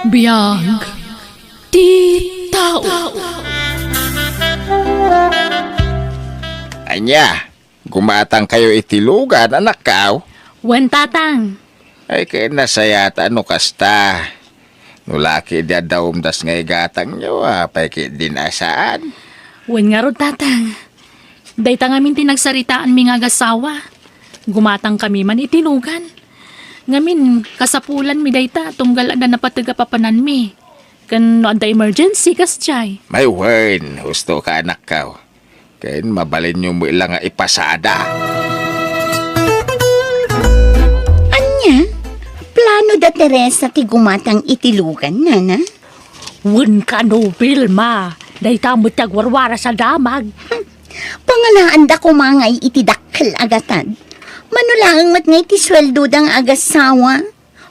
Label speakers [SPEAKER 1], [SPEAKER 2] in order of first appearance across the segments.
[SPEAKER 1] Biyag ti tao.
[SPEAKER 2] Anya, gumatang kayo itilugan, anak kaw.
[SPEAKER 1] Wen tatang.
[SPEAKER 2] Ay kaya nasayata ano kasta. Nulaki dia daum das ngay gatang nyo, pay din asaan.
[SPEAKER 1] Wen nga rod tatang. Dayta ngamin tinagsaritaan mi nga agasawa. Gumatang kami man itilugan. Ngamin, kasapulan mi dayta, tunggal na napataga papanan mi. Kan no anda emergency kas chay.
[SPEAKER 2] May wen, husto ka anak kaw. Kaya mabalin nyo mo ilang nga ipasada.
[SPEAKER 3] Anya, plano da Teresa ti gumatang itilugan, nana?
[SPEAKER 1] Wen ka no, Vilma. Dayta mo tagwarwara sa damag.
[SPEAKER 3] Pangalaan da kumangay iti dakkel agatan. Manulang mat nga iti sweldo dang agasawa.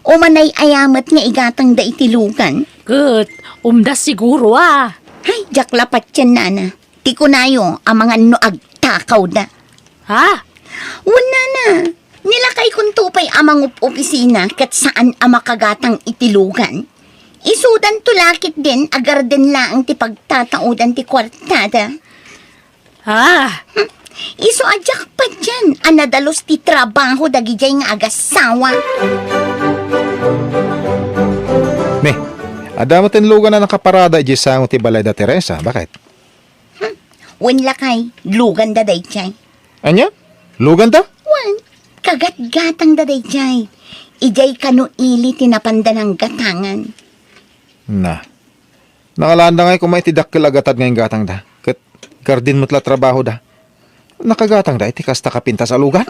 [SPEAKER 3] O manay ayamat nga igatang da itilugan.
[SPEAKER 1] Good, umdas siguro ah.
[SPEAKER 3] Ay, jaklapat yan, nana. Ti kunayo, ang mga noag takaw da.
[SPEAKER 1] Ha?
[SPEAKER 3] Wala na. Nilakay kong tupay amang opisina kat saan ang makagatang itilugan. Isudan tulakit din agar din laang ti pagtataudan ti kwartada.
[SPEAKER 1] Ha?
[SPEAKER 3] Iso adyak pa dyan, anadalos ti trabaho dagijay nga agasawa.
[SPEAKER 4] Me, ada mo tinlugan na nakaparada iji sango ti balay da Teresa. Bakit?
[SPEAKER 3] Wen lakay, lugan da dayjay.
[SPEAKER 4] Anya? Lugan da?
[SPEAKER 3] Wen, kagat-gatang da dayjay. Ijay kano ili tinapanda ng gatangan.
[SPEAKER 4] Na. Nakalanda ngay kumay ti dakkel agatad ngayong gatang da. Kat gardin mo't la trabaho da. Nakagatang da iti kasta kapinta sa lugan.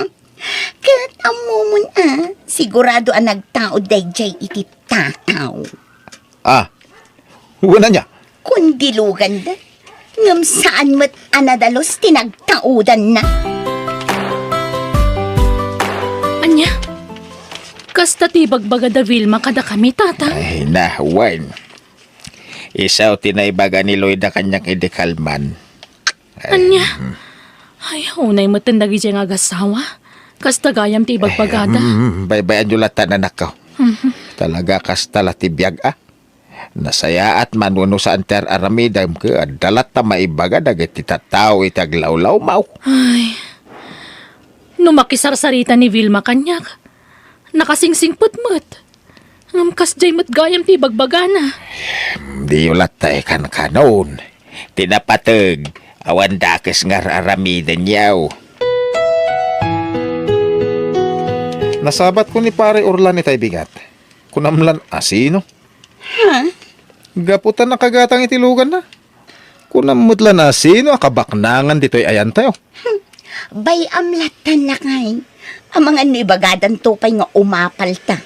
[SPEAKER 3] Kat amumon sigurado ang nagtaod dayjay iti takaw.
[SPEAKER 4] Ah, wala niya.
[SPEAKER 3] Kundi lugan da, ngam saan mo't anadalos tinagtaudan na.
[SPEAKER 1] Anya? Kasta ti bagbaga da Vilma kada kami, tatang.
[SPEAKER 2] Ay na, wen. Isaw tinaybaga ni Lloyd na kanyang idikalman.
[SPEAKER 1] Anya? Ay, unay mo tindagi dyan nga agasawa. Kasta gayam ti bagbagada.
[SPEAKER 2] Baybayan nyo lata na nakaw. Talaga kasta latibiyag Nasaya at manuno sa anter aramidam ka dalat na maibaga dagit itatao itaglawlaw mau.
[SPEAKER 1] Ay, numakisarsarita ni Vilma kanyak. Nakasingsingput-mut. Ngamkas jay mo't gayam ti bagbagana.
[SPEAKER 2] Di yung latay kan kanon. Tinapatag. Awan dakes nga aramidan yaw.
[SPEAKER 4] Nasabat ko ni pare Orlan itay bigat. Kunamlan asino.
[SPEAKER 3] Ha?
[SPEAKER 4] Gaputan na kagatang itilugan na. Kunamutlan asino akabaknangan dito'y ayan tayo.
[SPEAKER 3] Bay amlatan na kay. Ang mga nibagadan tupay nga umapalta.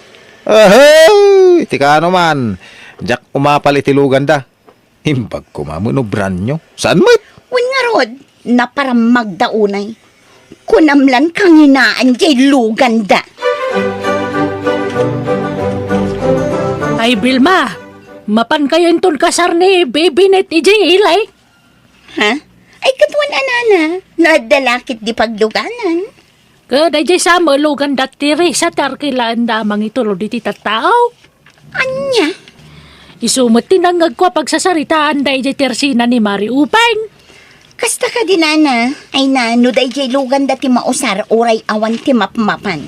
[SPEAKER 4] Ahay! Tika ano man. Jak umapal itilugan da. Himbag ko mamuno brand nyo. Saan mo?
[SPEAKER 3] Wen nga rod, na para magdaunay. Kunamlan kang hinaan jay lugan da.
[SPEAKER 1] Ay, Vilma, mapan kayo intun kasar ni baby net ijay ilay.
[SPEAKER 3] Ha? Ay katuan anana, nadalakit di pagluganan.
[SPEAKER 1] Kada jay sa malugan dati sa tarkilaan damang itulo di titatao.
[SPEAKER 3] Anya?
[SPEAKER 1] Isumot tinangag ko pagsasaritaan da ijay tersina ni Mari Upang.
[SPEAKER 3] Kasta ka dinana, ay nano day jay lugan da ti mausar oray awan ti mapmapan.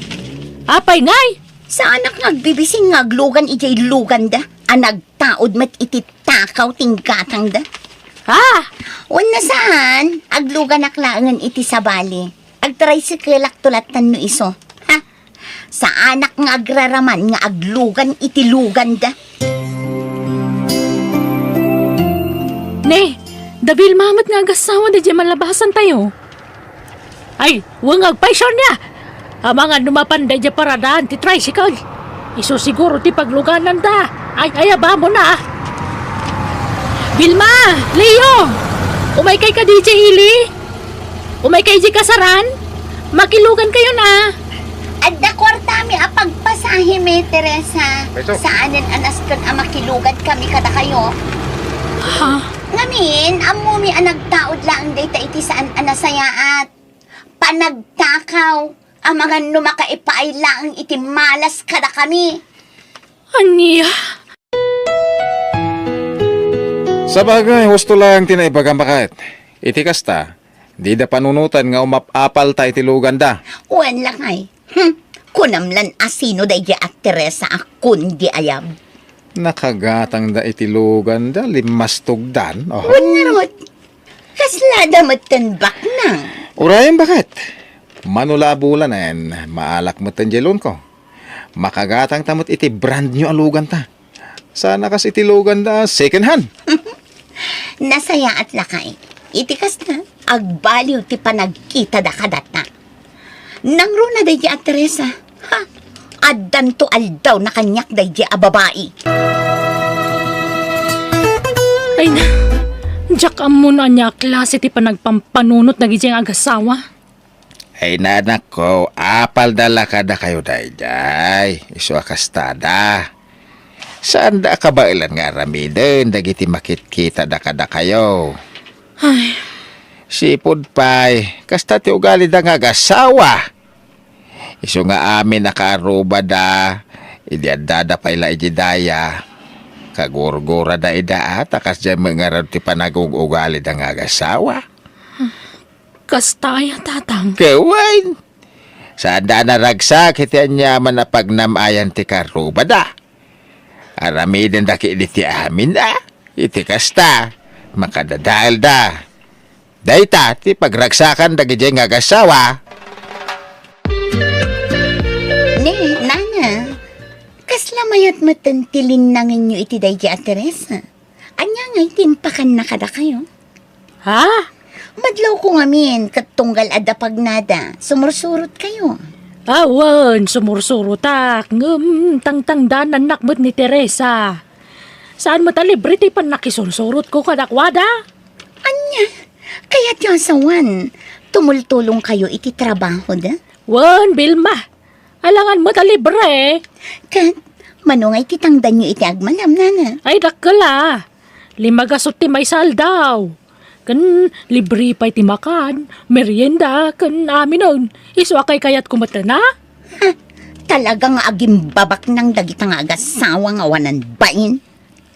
[SPEAKER 1] Apay ngay!
[SPEAKER 3] Sa anak nagbibising ngaglugan ijay lugan da, anagtaod mat iti takaw tinggatang da.
[SPEAKER 1] Ha?
[SPEAKER 3] Wan na saan, aglugan aklangan iti sabali. Agtricycle tulatan no iso. Ha? Sa anak nga agraraman nga aglugan iti lugan da.
[SPEAKER 1] Ne, dabil mamat nga agasawa da di malabasan tayo. Ay, huwag agpaisyon niya. Ang mga numapanday di paradaan ti tricycle. Iso siguro ti pagluganan da. Ay, ayaba mo na. Vilma, Leo, umay kay ka DJ Ili. Umay kay di kasaran. Makilugan kayo na.
[SPEAKER 3] Adda kwarta mi apagpasahe me, Teresa. Saanin anaskon ang makilugad kami kada kayo.
[SPEAKER 1] Ha?
[SPEAKER 3] Ngamin, amo mi anagtaod lang data iti saan anasayaat. Panagtakaw. Ang mga numakaipaay lang iti malas kada kami.
[SPEAKER 1] Aniya?
[SPEAKER 4] Sa bagay, husto lang tinaibagan bakit. Iti kasta, di da panunutan nga umapapal ta iti lugan da.
[SPEAKER 3] Wan lang ay. Kunamlan asino day di at Teresa akun di ayab.
[SPEAKER 4] Nakagatang da iti lugan da, limas tugdan. Oh.
[SPEAKER 3] Wan nga rod. Kaslada matanbak nang.
[SPEAKER 4] Urayan bakit? Manulabulan maalak mo tanjelon ko. Makagatang tamot iti brand new alugan ta. Sana kas iti lugan da second hand.
[SPEAKER 3] Nasaya at lakay. Itikas na. Agbaliw ti panagkita da kadata. Nangro na day di at Teresa. Ha? Addan to aldaw na kanyak day di a babae.
[SPEAKER 1] Ay na, jak mo na niya klase ti panagpampanunot na gijeng agasawa.
[SPEAKER 2] Ay nanak ko, apal dala ka da kayo dayjay. Isu akastada. Saan da ka ba ilan nga ramiden, dagiti makit-kita da ka da kayo.
[SPEAKER 1] Ay,
[SPEAKER 2] Sipod pay, kasta ti ugali da nga gasawa. Isu nga amin nakaaruba da, idiadada pa ila ijidaya. Kagurgura da ida takas dyan mga ti panagug-ugali da nga gasawa.
[SPEAKER 1] kastaya tatang.
[SPEAKER 2] Kawain. Saan da naragsak, iti anyaman na pagnamayan ti karuba da. Aramidin da ki iti amin da. Iti kasta, makadadaal da. Dayta, ti pagragsakan da gijay nga gasawa.
[SPEAKER 3] Ne, nana. Kasla mayat matantilin na nyo iti day di at Teresa. Anya nga itimpakan na kada kayo.
[SPEAKER 1] Ha?
[SPEAKER 3] Madlaw ko ngamin, katunggal ada pagnada. Sumursurot kayo.
[SPEAKER 1] Awan, sumursurutak. Tangtangdan anak mo't ni Teresa. Saan mo talibre ti pan nakisursurot ko kadakwada?
[SPEAKER 3] Anya, kaya tiyan sawan. Tumultulong kayo iti trabaho da.
[SPEAKER 1] Wan, Bilma. Alangan mo talibre.
[SPEAKER 3] Kat, manungay titangdan nyo iti agmanam, nana.
[SPEAKER 1] Ay, dakala. Limagasot ti may saldaw. Kan libre pa iti makan, merienda, kan amin nun. Iswakay kayat kumata na?
[SPEAKER 3] Ha, talagang agimbabak ng dagitang agasawa nga wanan bain.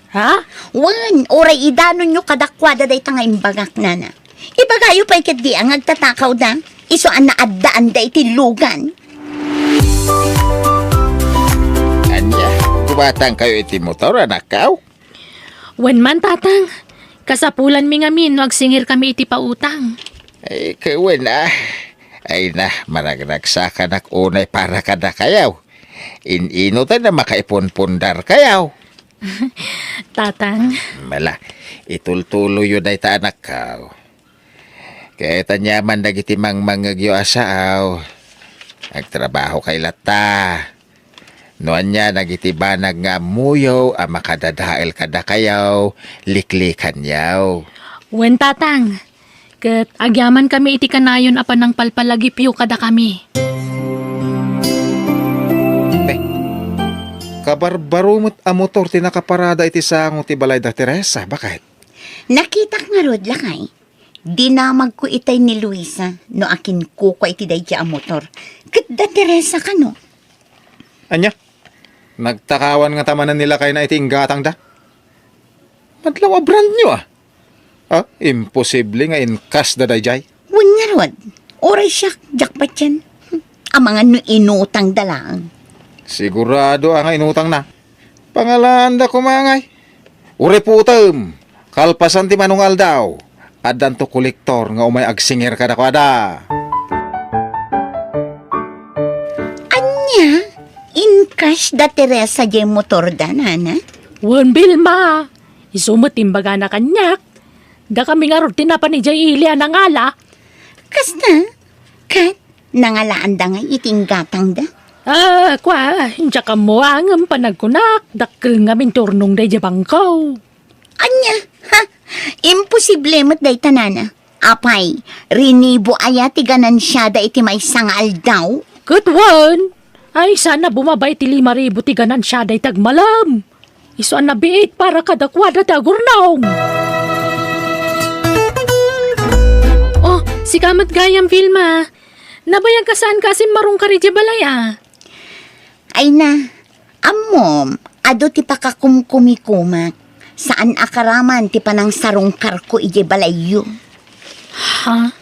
[SPEAKER 1] Ha?
[SPEAKER 3] Wan, oray idanon nyo kadakwada day tanga imbagak, nana. Ibagayo pa ikit di ang agtatakaw da. Iso ang naadaan da iti lugan.
[SPEAKER 2] Anya, kubatang kayo iti motor, anak kaw.
[SPEAKER 1] Wan man tatang. Kasapulan mi ngamin, wagsingir kami iti pautang.
[SPEAKER 2] Ay, kawan Ay na, maragnagsakan ak unay para kada kayaw. Inutan na makaipunpundar kayaw.
[SPEAKER 1] Tatang,
[SPEAKER 2] Mala, itultulo yun ay ta anak kaw. Kaya tanyaman dagiti mangmangagyo asaaw. Agtrabaho kay lata. Noan niya nagitibanag nga muyo ang makadadael kada kayaw, liklikan yaw.
[SPEAKER 1] wen tatang. Kat agyaman kami iti kanayon apan ng palpalagipyo kada kami.
[SPEAKER 4] Kabarbarumot a motor ti nakaparada iti sango ti balay da Teresa. Bakit?
[SPEAKER 3] Nakita nga rod lakay. Dinamag ko itay ni Luisa no akin kuko iti day a motor. Kat da Teresa ka no.
[SPEAKER 4] Anya? Nagtakawan nga tamanan nila kay na iti inggatang da? Madlaw a brand new ah. Ah, imposible nga inkas da dayjay.
[SPEAKER 3] Wan nga rod. Oray siya, jakpat yan. Ang mga no inutang dalang.
[SPEAKER 4] Sigurado ang inutang na. Pangalan da kumangay. Ure putem. Kalpasan ti manungal daw. Adan to kolektor nga umay agsinger kada kwada.
[SPEAKER 3] Anya, in cash da Teresa jay motor da, nana.
[SPEAKER 1] Wan Bilma. Isumot imbaga na kanyak. Da kami nga rin tinapan ni Jay Ilia ng ala.
[SPEAKER 3] Kasta, kat, nangalaan da nga iting gatang da.
[SPEAKER 1] Ah, kwa, hindi ka mo ang panagkunak. Dakil nga minturnong day jabangkaw.
[SPEAKER 3] Anya, ha? Imposible mo't day tanana. Apay, rinibo aya ti ganan siya da iti may sangal daw.
[SPEAKER 1] Good one. Ay, sana bumabay ti 5,000 ti ganan siya day tagmalam. Iso ang nabiit para kadakwada tagurnaong. Oh, si Kamat Gayam Vilma. Nabayag ka saan kasi marong ka rin balaya.
[SPEAKER 3] Ay na, amom, ado ti pakakumkumikumak. Saan akaraman ti panang sarungkar ko ije balayo.
[SPEAKER 1] Ha?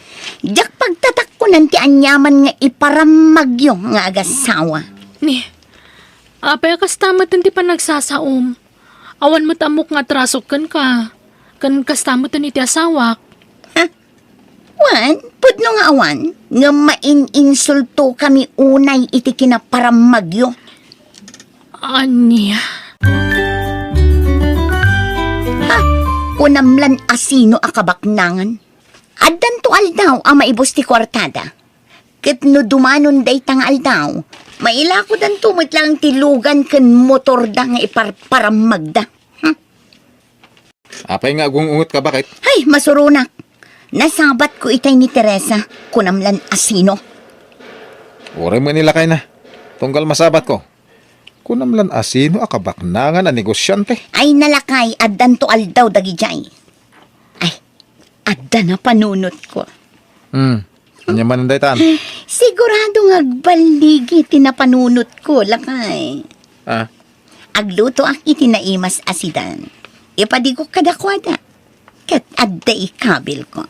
[SPEAKER 3] Jak pagtatak ko nan ti anyaman nga iparamagyo nga agasawa.
[SPEAKER 1] Ni, apay kastamot hindi pa nagsasaom. Awan mo tamok nga trasok ka. Kan kastamot ni ti asawak.
[SPEAKER 3] Wan, pudno nga awan, nga main-insulto kami unay iti kinaparamagyo.
[SPEAKER 1] Anya?
[SPEAKER 3] Kunamlan asino akabaknangan. Addan to aldaw ang maibos ti kwartada. Ket no dumanon day tang aldaw, mailako dan tumit lang tilugan ken motor da nga iparparamagda.
[SPEAKER 4] Apay nga gungungot ka bakit?
[SPEAKER 3] Ay, masurunak. Nasabat ko itay ni Teresa, kunamlan asino.
[SPEAKER 4] Ure mo nila kay na. Tunggal masabat ko. Kunamlan asino akabaknangan a negosyante.
[SPEAKER 3] Ay nalakay, addan to aldaw dagijay. Ay, addan na panunot ko.
[SPEAKER 4] Anya man ang daytan.
[SPEAKER 3] Sigurado agbaligi tinapanunot ko, lakay.
[SPEAKER 4] Ah,
[SPEAKER 3] Agluto ak itinaimas asidan. Ipadigo kadakwada. Kat adda ikabil ko.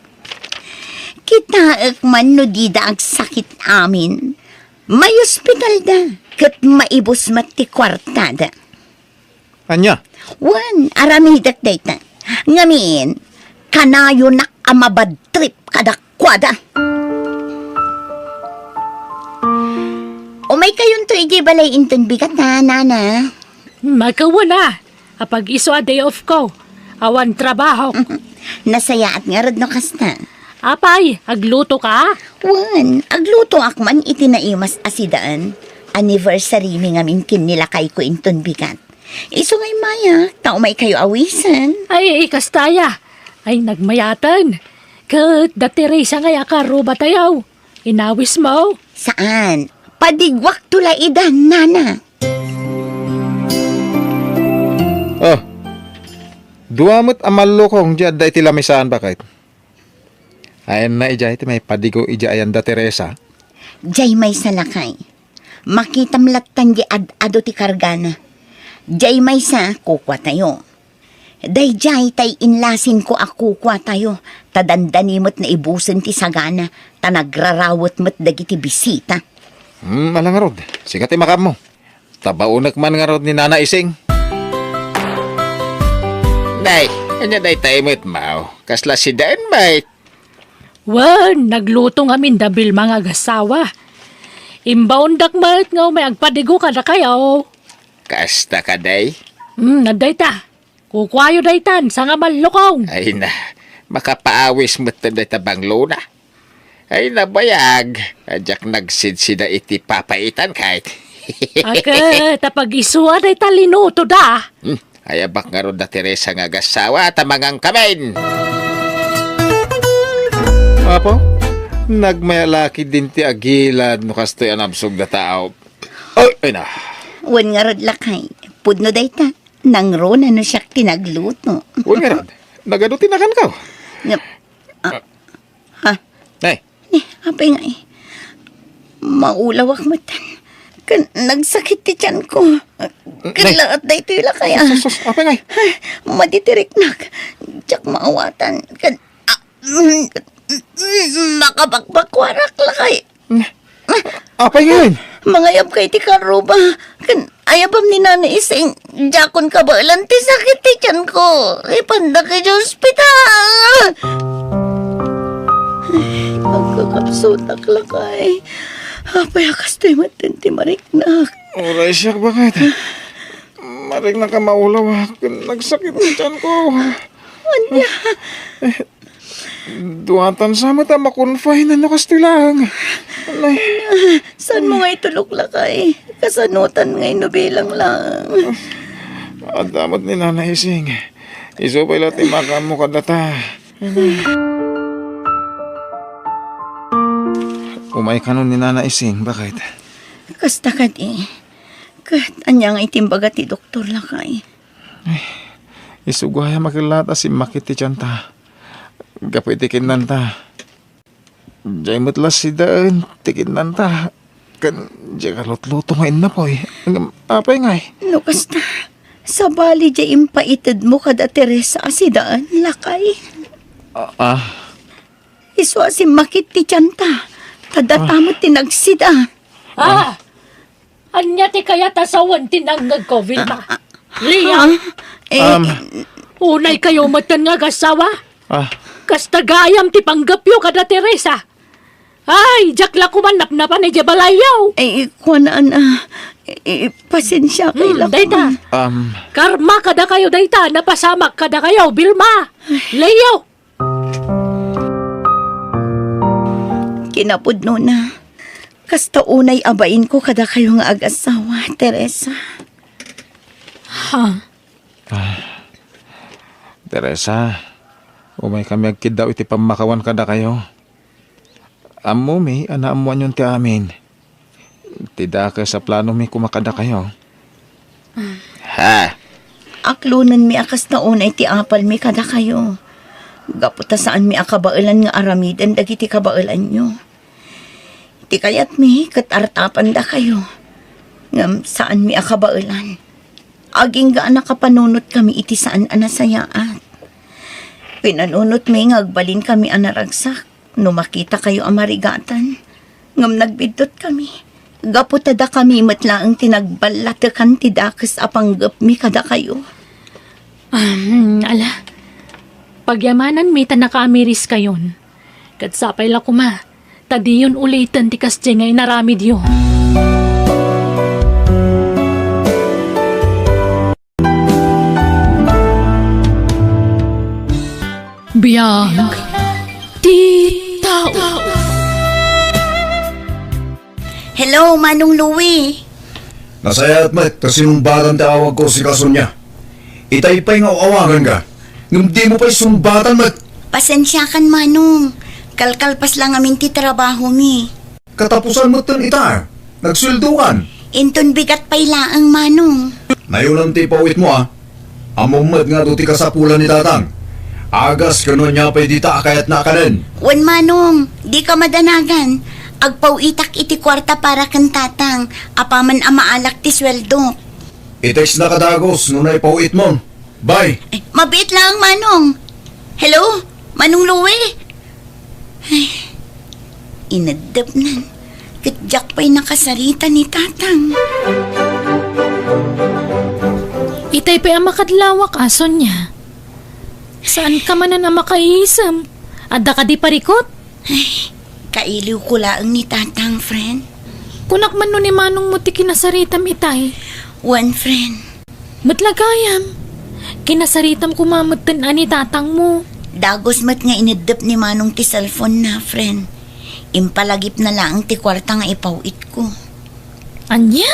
[SPEAKER 3] Kitaak man no di da ag sakit amin. May ospital da. Kat maibos mati kwartada.
[SPEAKER 4] anya?
[SPEAKER 3] Wan, aramidak dayta. Ngamin, kanayo nak amabad trip kadakwada. Umay kayon to iji balay inton bigat na, nana.
[SPEAKER 1] Magkawala. Apag iso a day off ko. Awan trabaho.
[SPEAKER 3] Nasaya at nga rad no kasta.
[SPEAKER 1] Apay, agluto ka?
[SPEAKER 3] Wan, agluto akman itinaimas asidaan. Anniversary mi ngamin kinilakay ko inton bigat. Iso ngay maya, tao may kayo awisan.
[SPEAKER 1] Ay, ikastaya. Ay, nagmayatan. Kat datiresa nga yakaruba tayaw. Inawis mo.
[SPEAKER 3] Saan? Padigwak tula idan, nana.
[SPEAKER 4] Oh. Duamot amallo kong dyan da iti lamisaan bakit? Ayan na ija iti may padigo ija ayan da Teresa.
[SPEAKER 3] Jay may salakay. Makitam latan di ad-ado ti kargana. Jay may sa kukwa tayo. Day jay tay inlasin ko akukwa tayo. Tadandanimot na ibusen ti sagana. Tanagrarawot mo't dagiti bisita.
[SPEAKER 4] Alang nga rod. Sikat makam mo. Tabaunak man nga rod ni Nana Ising.
[SPEAKER 2] Day, anya day tayo mo't mau. Kasla si Dan bait.
[SPEAKER 1] Wan, nagluto nga min dabil mga gasawa. Imbaon dakmat nga may agpadigo ka na kayo.
[SPEAKER 2] Kasta ka day.
[SPEAKER 1] Naday ta. Kukwayo daytan sa nga malukong.
[SPEAKER 2] Ay na, makapaawis mo't day tabanglo na. Ay nabayag. Adyak nagsidsida iti papaitan kahit.
[SPEAKER 1] Aka, tapag isuwa day talinuto da.
[SPEAKER 2] Ayabak nga ron na Teresa nga gasawa at amangang kamen.
[SPEAKER 4] Apo? Nagmayalaki din ti agilad no kastoy anabsog na tao. Ay na.
[SPEAKER 3] Wan nga rod lakay. Pudno day ta. Nang ron ano siya kinagluto.
[SPEAKER 4] Huwag nga rod. Nagadutin na kan ka. Nay.
[SPEAKER 3] Apay nga eh. Maulawak matan. Kan nagsakit ti tiyan ko. Kailangat na ito yung lakay.
[SPEAKER 4] Sus, apa nga?
[SPEAKER 3] Maditirik na. Diyak maawatan. Kan makapagpakwarak lakay.
[SPEAKER 4] Apa nga yun?
[SPEAKER 3] Mangayab kay ti karuba. Kan ayabam ni Nana Ising. Diyakon ka ba ilan ti sakit ti tiyan ko. Ipanda kay sa ospital. Magkakapsutak lakay. Apay akas to'y matinti mariknak.
[SPEAKER 4] Oray siya bakit? Maring na ka maulaw. Nagsakit na dyan ko.
[SPEAKER 3] Anya?
[SPEAKER 4] Duwatan sa mata makonfine na kastoy lang. Nay.
[SPEAKER 3] Saan mo nga itulok lakay? Kasanutan nga inubilang lang.
[SPEAKER 4] Adamot ni Nana Ising. Iso pa ilat imakam mo kadata. Umay ka nun ni Nana Ising, bakit?
[SPEAKER 3] Kasta ka di. Kat anya nga itimbaga ti doktor lakay.
[SPEAKER 4] Isugwaya makilata si makiti tiyanta. Kapitikin nanta. Diyay matlas si daan, tikin nanta. Kan, diyay kalot-luto ngayon na po eh. Apay nga eh.
[SPEAKER 3] No kasta. Sa bali di impaitid mo kada Teresa asidaan, lakay. Iso si makit ti tiyanta. Tadatamot tinagsida.
[SPEAKER 1] Anya ti kaya tasawan tinanggag ko, Vilma. Lia, unay kayo matan nga gasawa. Kas tagayam ti panggapyo kada Teresa. Ay, jakla kumanap na pa ni Jabalayaw.
[SPEAKER 3] Kuanaan pasensya kay lakon.
[SPEAKER 1] Dayta, karma kada kayo dayta, napasamak kada kayo, Vilma. Leo.
[SPEAKER 3] Kinapudno na. Kasta unay abain ko kada kayo nga ag-asawa, Teresa.
[SPEAKER 4] Teresa, umay kami agkid daw iti pamakawan kada kayo. Amo mi, anaamuan yun ti amin. Tida ka sa plano mi kumakada kayo.
[SPEAKER 2] Ha?
[SPEAKER 3] Aklunan mi akas na unay ti apal mi kada kayo. Gaputa saan mi akabailan nga aramidan dagiti kabailan nyo. Ti kayat mi katartapan da kayo. Ngam saan mi akabailan. Aging ga nakapanunot kami iti saan anasayaat. Pinanunot mi ngagbalin kami anaragsak. No makita kayo amarigatan. Ngam nagbidot kami. Gaputada kami matlaang tinagbalatakan ti dakas apanggap mi kada kayo.
[SPEAKER 1] Ala, pagyamanan mi ta nakaamiris kayon. Katsapay la kuma, tadiyon ulitan ti kasya ngay naramid yo. Biyag ti tao.
[SPEAKER 3] Hello, Manong Louie.
[SPEAKER 5] Nasayat mat, kasinumbatan tawag ko si Kasunya. Itay-pay nga awangan ka. Ngam di mo pa'y sumbatan mat.
[SPEAKER 3] Pasensya kan, Manong. Kalkalpas lang aming ti trabaho mi.
[SPEAKER 5] Katapusan mo tan ita. Nagsweldukan.
[SPEAKER 3] Inton bigat pa'y laang, Manong.
[SPEAKER 5] Nayunan ti pawit mo Amumad nga do ti kasapulan ni Tatang. Agas kano niya pa'y dita kayat na kanin.
[SPEAKER 3] Wan, Manong. Di ka madanagan. Agpawitak iti kwarta para kan tatang. Apaman amaalak ti sweldo.
[SPEAKER 5] Itex na kadagos nunay pawit mo. Bye.
[SPEAKER 3] Mabit lang, Manong. Hello? Manong Louie? Ay, inadap nan. Katjak pa'y nakasarita ni tatang.
[SPEAKER 1] Itay pa ang makadlawak aso niya. Saan ka man na makaisam? Adda ka di parikot?
[SPEAKER 3] Kailiw ko laang ni tatang, friend.
[SPEAKER 1] Kunak man nun ni manong mo ti kinasaritam itay.
[SPEAKER 3] One friend.
[SPEAKER 1] Matlagayam. Kinasaritam kumamatan ani tatang mo.
[SPEAKER 3] Dagos mat nga inadap ni Manong ti cellphone na, friend. Impalagip na lang ti kwarta nga ipawit ko.
[SPEAKER 1] Anya?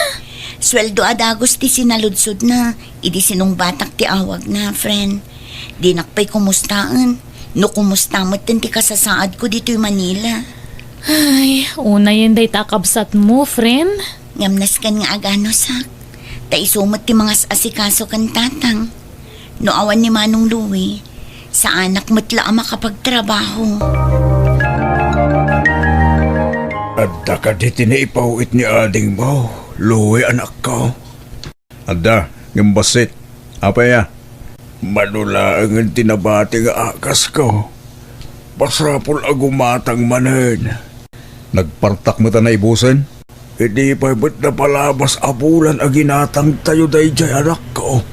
[SPEAKER 3] Sweldo adagos ti sinaludsod na. Idi sinong batak ti awag na, friend. Di nakpay kumustaan. No kumusta mo't ti kasasaad ko dito'y Manila.
[SPEAKER 1] Ay, una yan day takabsat mo, friend.
[SPEAKER 3] Ngamnas kan nga agano sak. Taisumot ti mga asikaso kan tatang. No awan ni Manong Louie, sa anak mo't la makapagtrabaho.
[SPEAKER 5] Adda ka di tinaipawit ni ading mo. Luwi anak ko. Adda, ngimbasit. Apa ya? Manula ang tinabati nga akas ko. Pasapol agumatang manen. Nagpartak mo ta na ibusin? Hindi pa ba't na palabas abulan ang ginatang tayo day jay anak ko.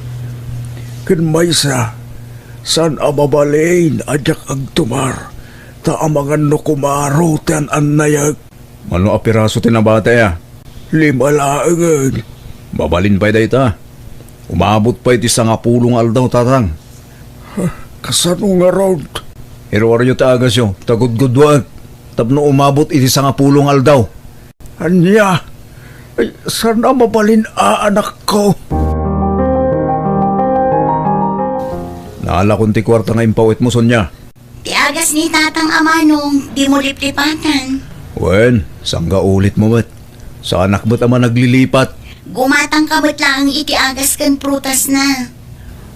[SPEAKER 5] Kinmaysa, san ababalain ajak agtumar. Ta amangan no kumaro tiyan annayag. Mano apiraso tinabate ya? 5 laangan. Babalin pa'y day ta. Umabot pa'y ti 10 aldaw tatang. Kasano nga road? Pero aryo ta agas yo, tagudgudwag. Tapno umabot iti 10 aldaw. Anya, ay, sana mabalin anak ko. Naala kong ti kwarta nga impawit mo, Sonya.
[SPEAKER 3] Tiagas ni tatang Amanong, di mo liplipatan.
[SPEAKER 5] Wen, sangga ulit mo ba't? Sa anak ba't ama naglilipat?
[SPEAKER 3] Gumatang ka ba't lang iti agas kan prutas na?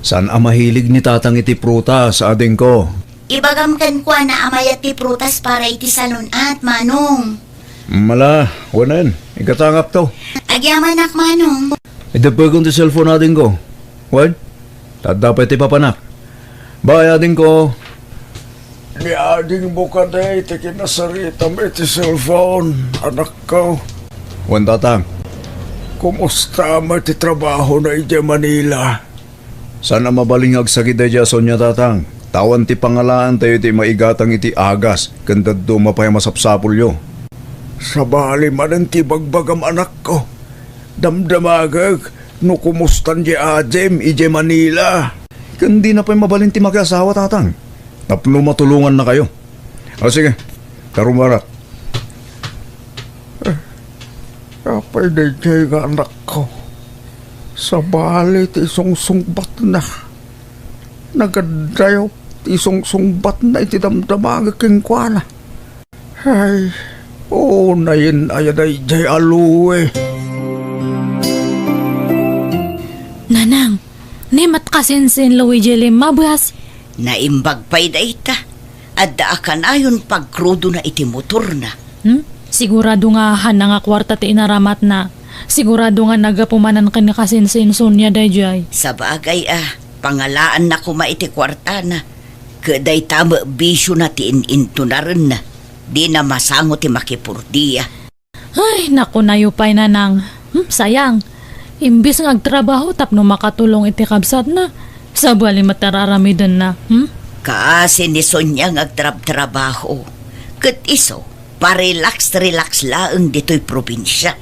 [SPEAKER 5] Saan ang mahilig ni tatang iti pruta sa ading ko?
[SPEAKER 3] Ibagam kan kwa na amayat ti prutas para iti salon at Manong.
[SPEAKER 5] Mala, wanan, ikatangap to.
[SPEAKER 3] Agyaman ak Manong.
[SPEAKER 5] Idapagong ti cellphone natin ko. Wan, dapat ipapanak. Bayadin ko.
[SPEAKER 6] Ni ading mo ka na iti kinasarita mo iti cellphone, anak ko.
[SPEAKER 5] Wan, tatang.
[SPEAKER 6] Kumusta mo iti trabaho na iti Manila?
[SPEAKER 5] Sana mabalingag sa kita dya, Sonya, tatang. Tawan ti pangalaan tayo ti maigatang iti agas. Kanda dumapay masapsapul yo.
[SPEAKER 6] Sa bali man ang tibagbagam anak ko. Damdamagag, no kumustan di Ajem, iti Manila.
[SPEAKER 5] Kandi na pa'y mabalin ti mag-asawa, tatang. Tapno matulungan na kayo. O sige, karumarat.
[SPEAKER 6] Kapay na nga anak ko. Sa bali ti sungsungbat na. Nagadayo ti sungsungbat na iti damdamagag kingkwana. Ay, oo na yun ayan ay jay aluwe.
[SPEAKER 1] Nanang, nemat kasinsin Luigi Limabas.
[SPEAKER 7] Naimbag pa'y da ita. At daakan ayon pagkrudo na iti motor na.
[SPEAKER 1] Sigurado nga nga kwarta ti inaramat na. Sigurado nga nagapumanan ka ni kasinsin Sonya dayjay.
[SPEAKER 7] Sa bagay pangalaan na kuma iti kwarta na. Kaday tama bisyo na ti ininto na rin na. Di na masango ti makipurdiya.
[SPEAKER 1] Ay, naku nayupay nanang. Sayang. Imbis nga agtrabaho tapno makatulong iti kabsat na. Sa bali matararamidan na.
[SPEAKER 7] Kaasi ni Sonya nga agtrab-trabaho. Kat iso, parelax laang dito'y probinsya.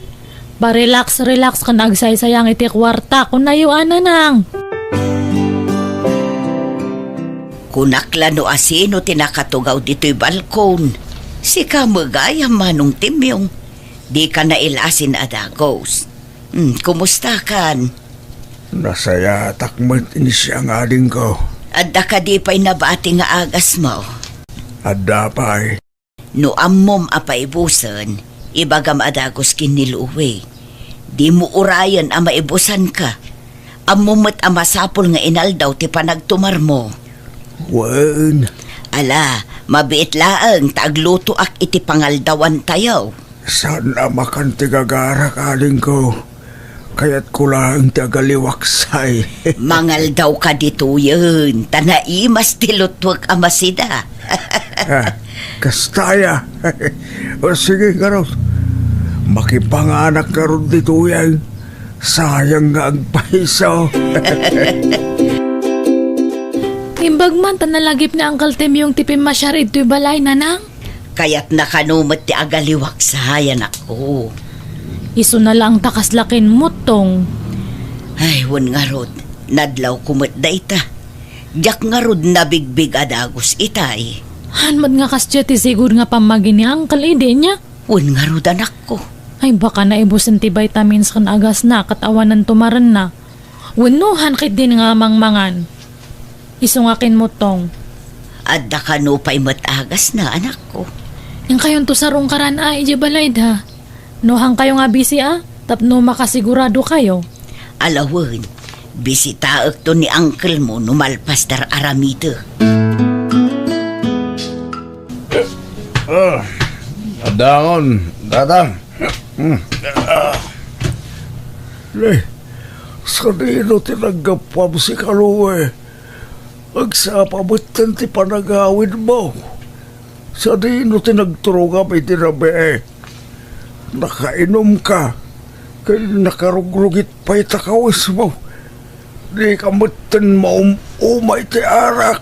[SPEAKER 1] Relax ka nagsaysayang iti kwarta kung nayuan nanang.
[SPEAKER 7] Kunakla no asino tinakatugaw dito'y balkon. Si kamagaya manong timyong. Di ka na ilasin adagos. Kumusta kan?
[SPEAKER 6] Nasaya takmat ini siya nga din ko.
[SPEAKER 7] Adda ka di pa'y nabati nga agas mo.
[SPEAKER 6] Adda pa'y.
[SPEAKER 7] No ammom apaibusan, ibagam adagos kiniluwi. Di mo urayan ang maibusan ka. Ammom at amasapol nga inaldaw ti panagtumar mo.
[SPEAKER 6] Wan.
[SPEAKER 7] Ala, mabiit laang taagluto ak iti pangaldawan tayo.
[SPEAKER 6] Sana makantigagara ka din ko. Kaya't ko lang tagaliwaksay.
[SPEAKER 7] Mangal daw ka dito yun. Tanaimas tilutwag amasida.
[SPEAKER 6] Kastaya. O sige ka ron. Makipanganak ka ron dito yan. Sayang nga ang paiso.
[SPEAKER 1] Imbag man tanalagip na Uncle Tim yung tipim masyarid to'y balay nanang.
[SPEAKER 7] Kaya't nakanumot ti agaliwak sa hayan ako.
[SPEAKER 1] Iso na lang takaslakin mo tong.
[SPEAKER 7] Ay, wan nga rod. Nadlaw kumot da ita. Diyak nga rod nabigbig adagos itay.
[SPEAKER 1] Hanmad nga kasya ti sigur nga pamagin ni Uncle ide niya.
[SPEAKER 7] Wan nga rod anak ko.
[SPEAKER 1] Ay baka naibusin ti vitamins kan agas na katawanan tumaran na. Wanuhan kit din nga mangmangan. Iso nga kin mo tong.
[SPEAKER 7] Adda ka no pa'y matagas na anak ko.
[SPEAKER 1] Yung kayon to sarong karan ay balay da. Nohang kayo nga busy tapno makasigurado kayo.
[SPEAKER 7] Alawan, bisitaak to ni uncle mo numalpas dar aramito.
[SPEAKER 5] Adangon, tatang.
[SPEAKER 6] Sa nino tinagapam si Kaluwe. Agsapabatan ti panagawin mo. Sa nino tinagturo may tinabi. Nakainom ka. Kaya nakarugrugit pa'y takawis mo. Di ka matan mo umay ti arak.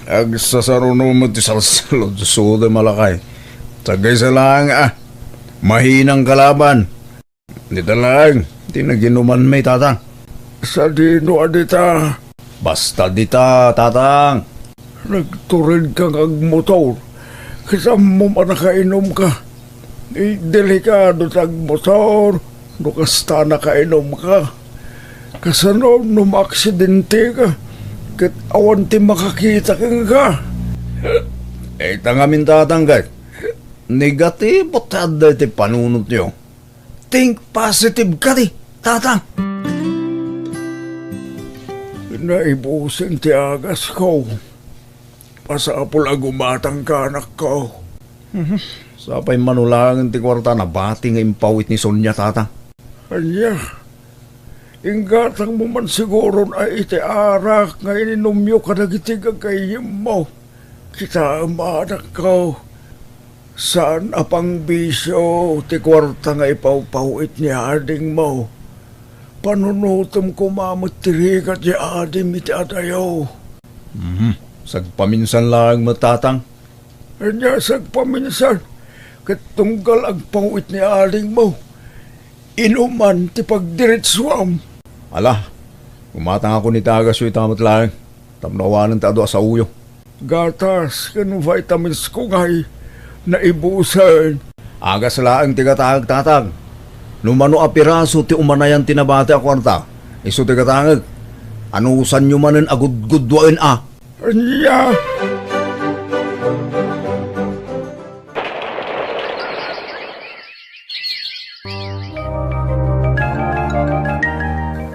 [SPEAKER 5] Agsasaruno mo ti salsalo sude malakay. Tagay sa lang mahinang kalaban. Dito lang, tinaginuman may tatang.
[SPEAKER 6] Sa dino adita.
[SPEAKER 5] Basta dita, tatang.
[SPEAKER 6] Nagturin kang agmotor. Kasama mo manakainom ka. Delikado tag motor. Nukasta nakainom ka. Kasano numaksidente ka. Kat awan ti makakita ka.
[SPEAKER 5] Tangamin tatanggat. Negatibo tada iti panunot nyo. Think positive ka di, tatang.
[SPEAKER 6] Naibusin ti agas ko. Pasapol agumatang ka anak ko.
[SPEAKER 5] Sapay manulangan ti kwarta na bati nga impawit ni Sonya, tatang.
[SPEAKER 6] Anya, Inggatang mo man siguro ay iti arak nga ininumyo ka nagitigag kayim mo. Kita maanak ko. Saan apang bisyo ti kwarta nga ipawpawit ni ading mo? Panunutom ko mamutirikat ni adim iti adayaw.
[SPEAKER 5] Sagpaminsan lang matatang.
[SPEAKER 6] Anya sagpaminsan, ket tunggal agpawit ni ading mo. Inuman ti pagdiritswam.
[SPEAKER 5] Ala, umatang ako ni tagas yung itamat lang. Tamnawanan ta sa uyo.
[SPEAKER 6] Gatas, kan vitamins ko ngay, naibusan.
[SPEAKER 5] Agas laang tigatahag tatang. Numano a piraso ti umanayan tinabate a kwarta. Iso tigatahag. Anusan nyo manen agud-gudwain a.
[SPEAKER 6] Anya,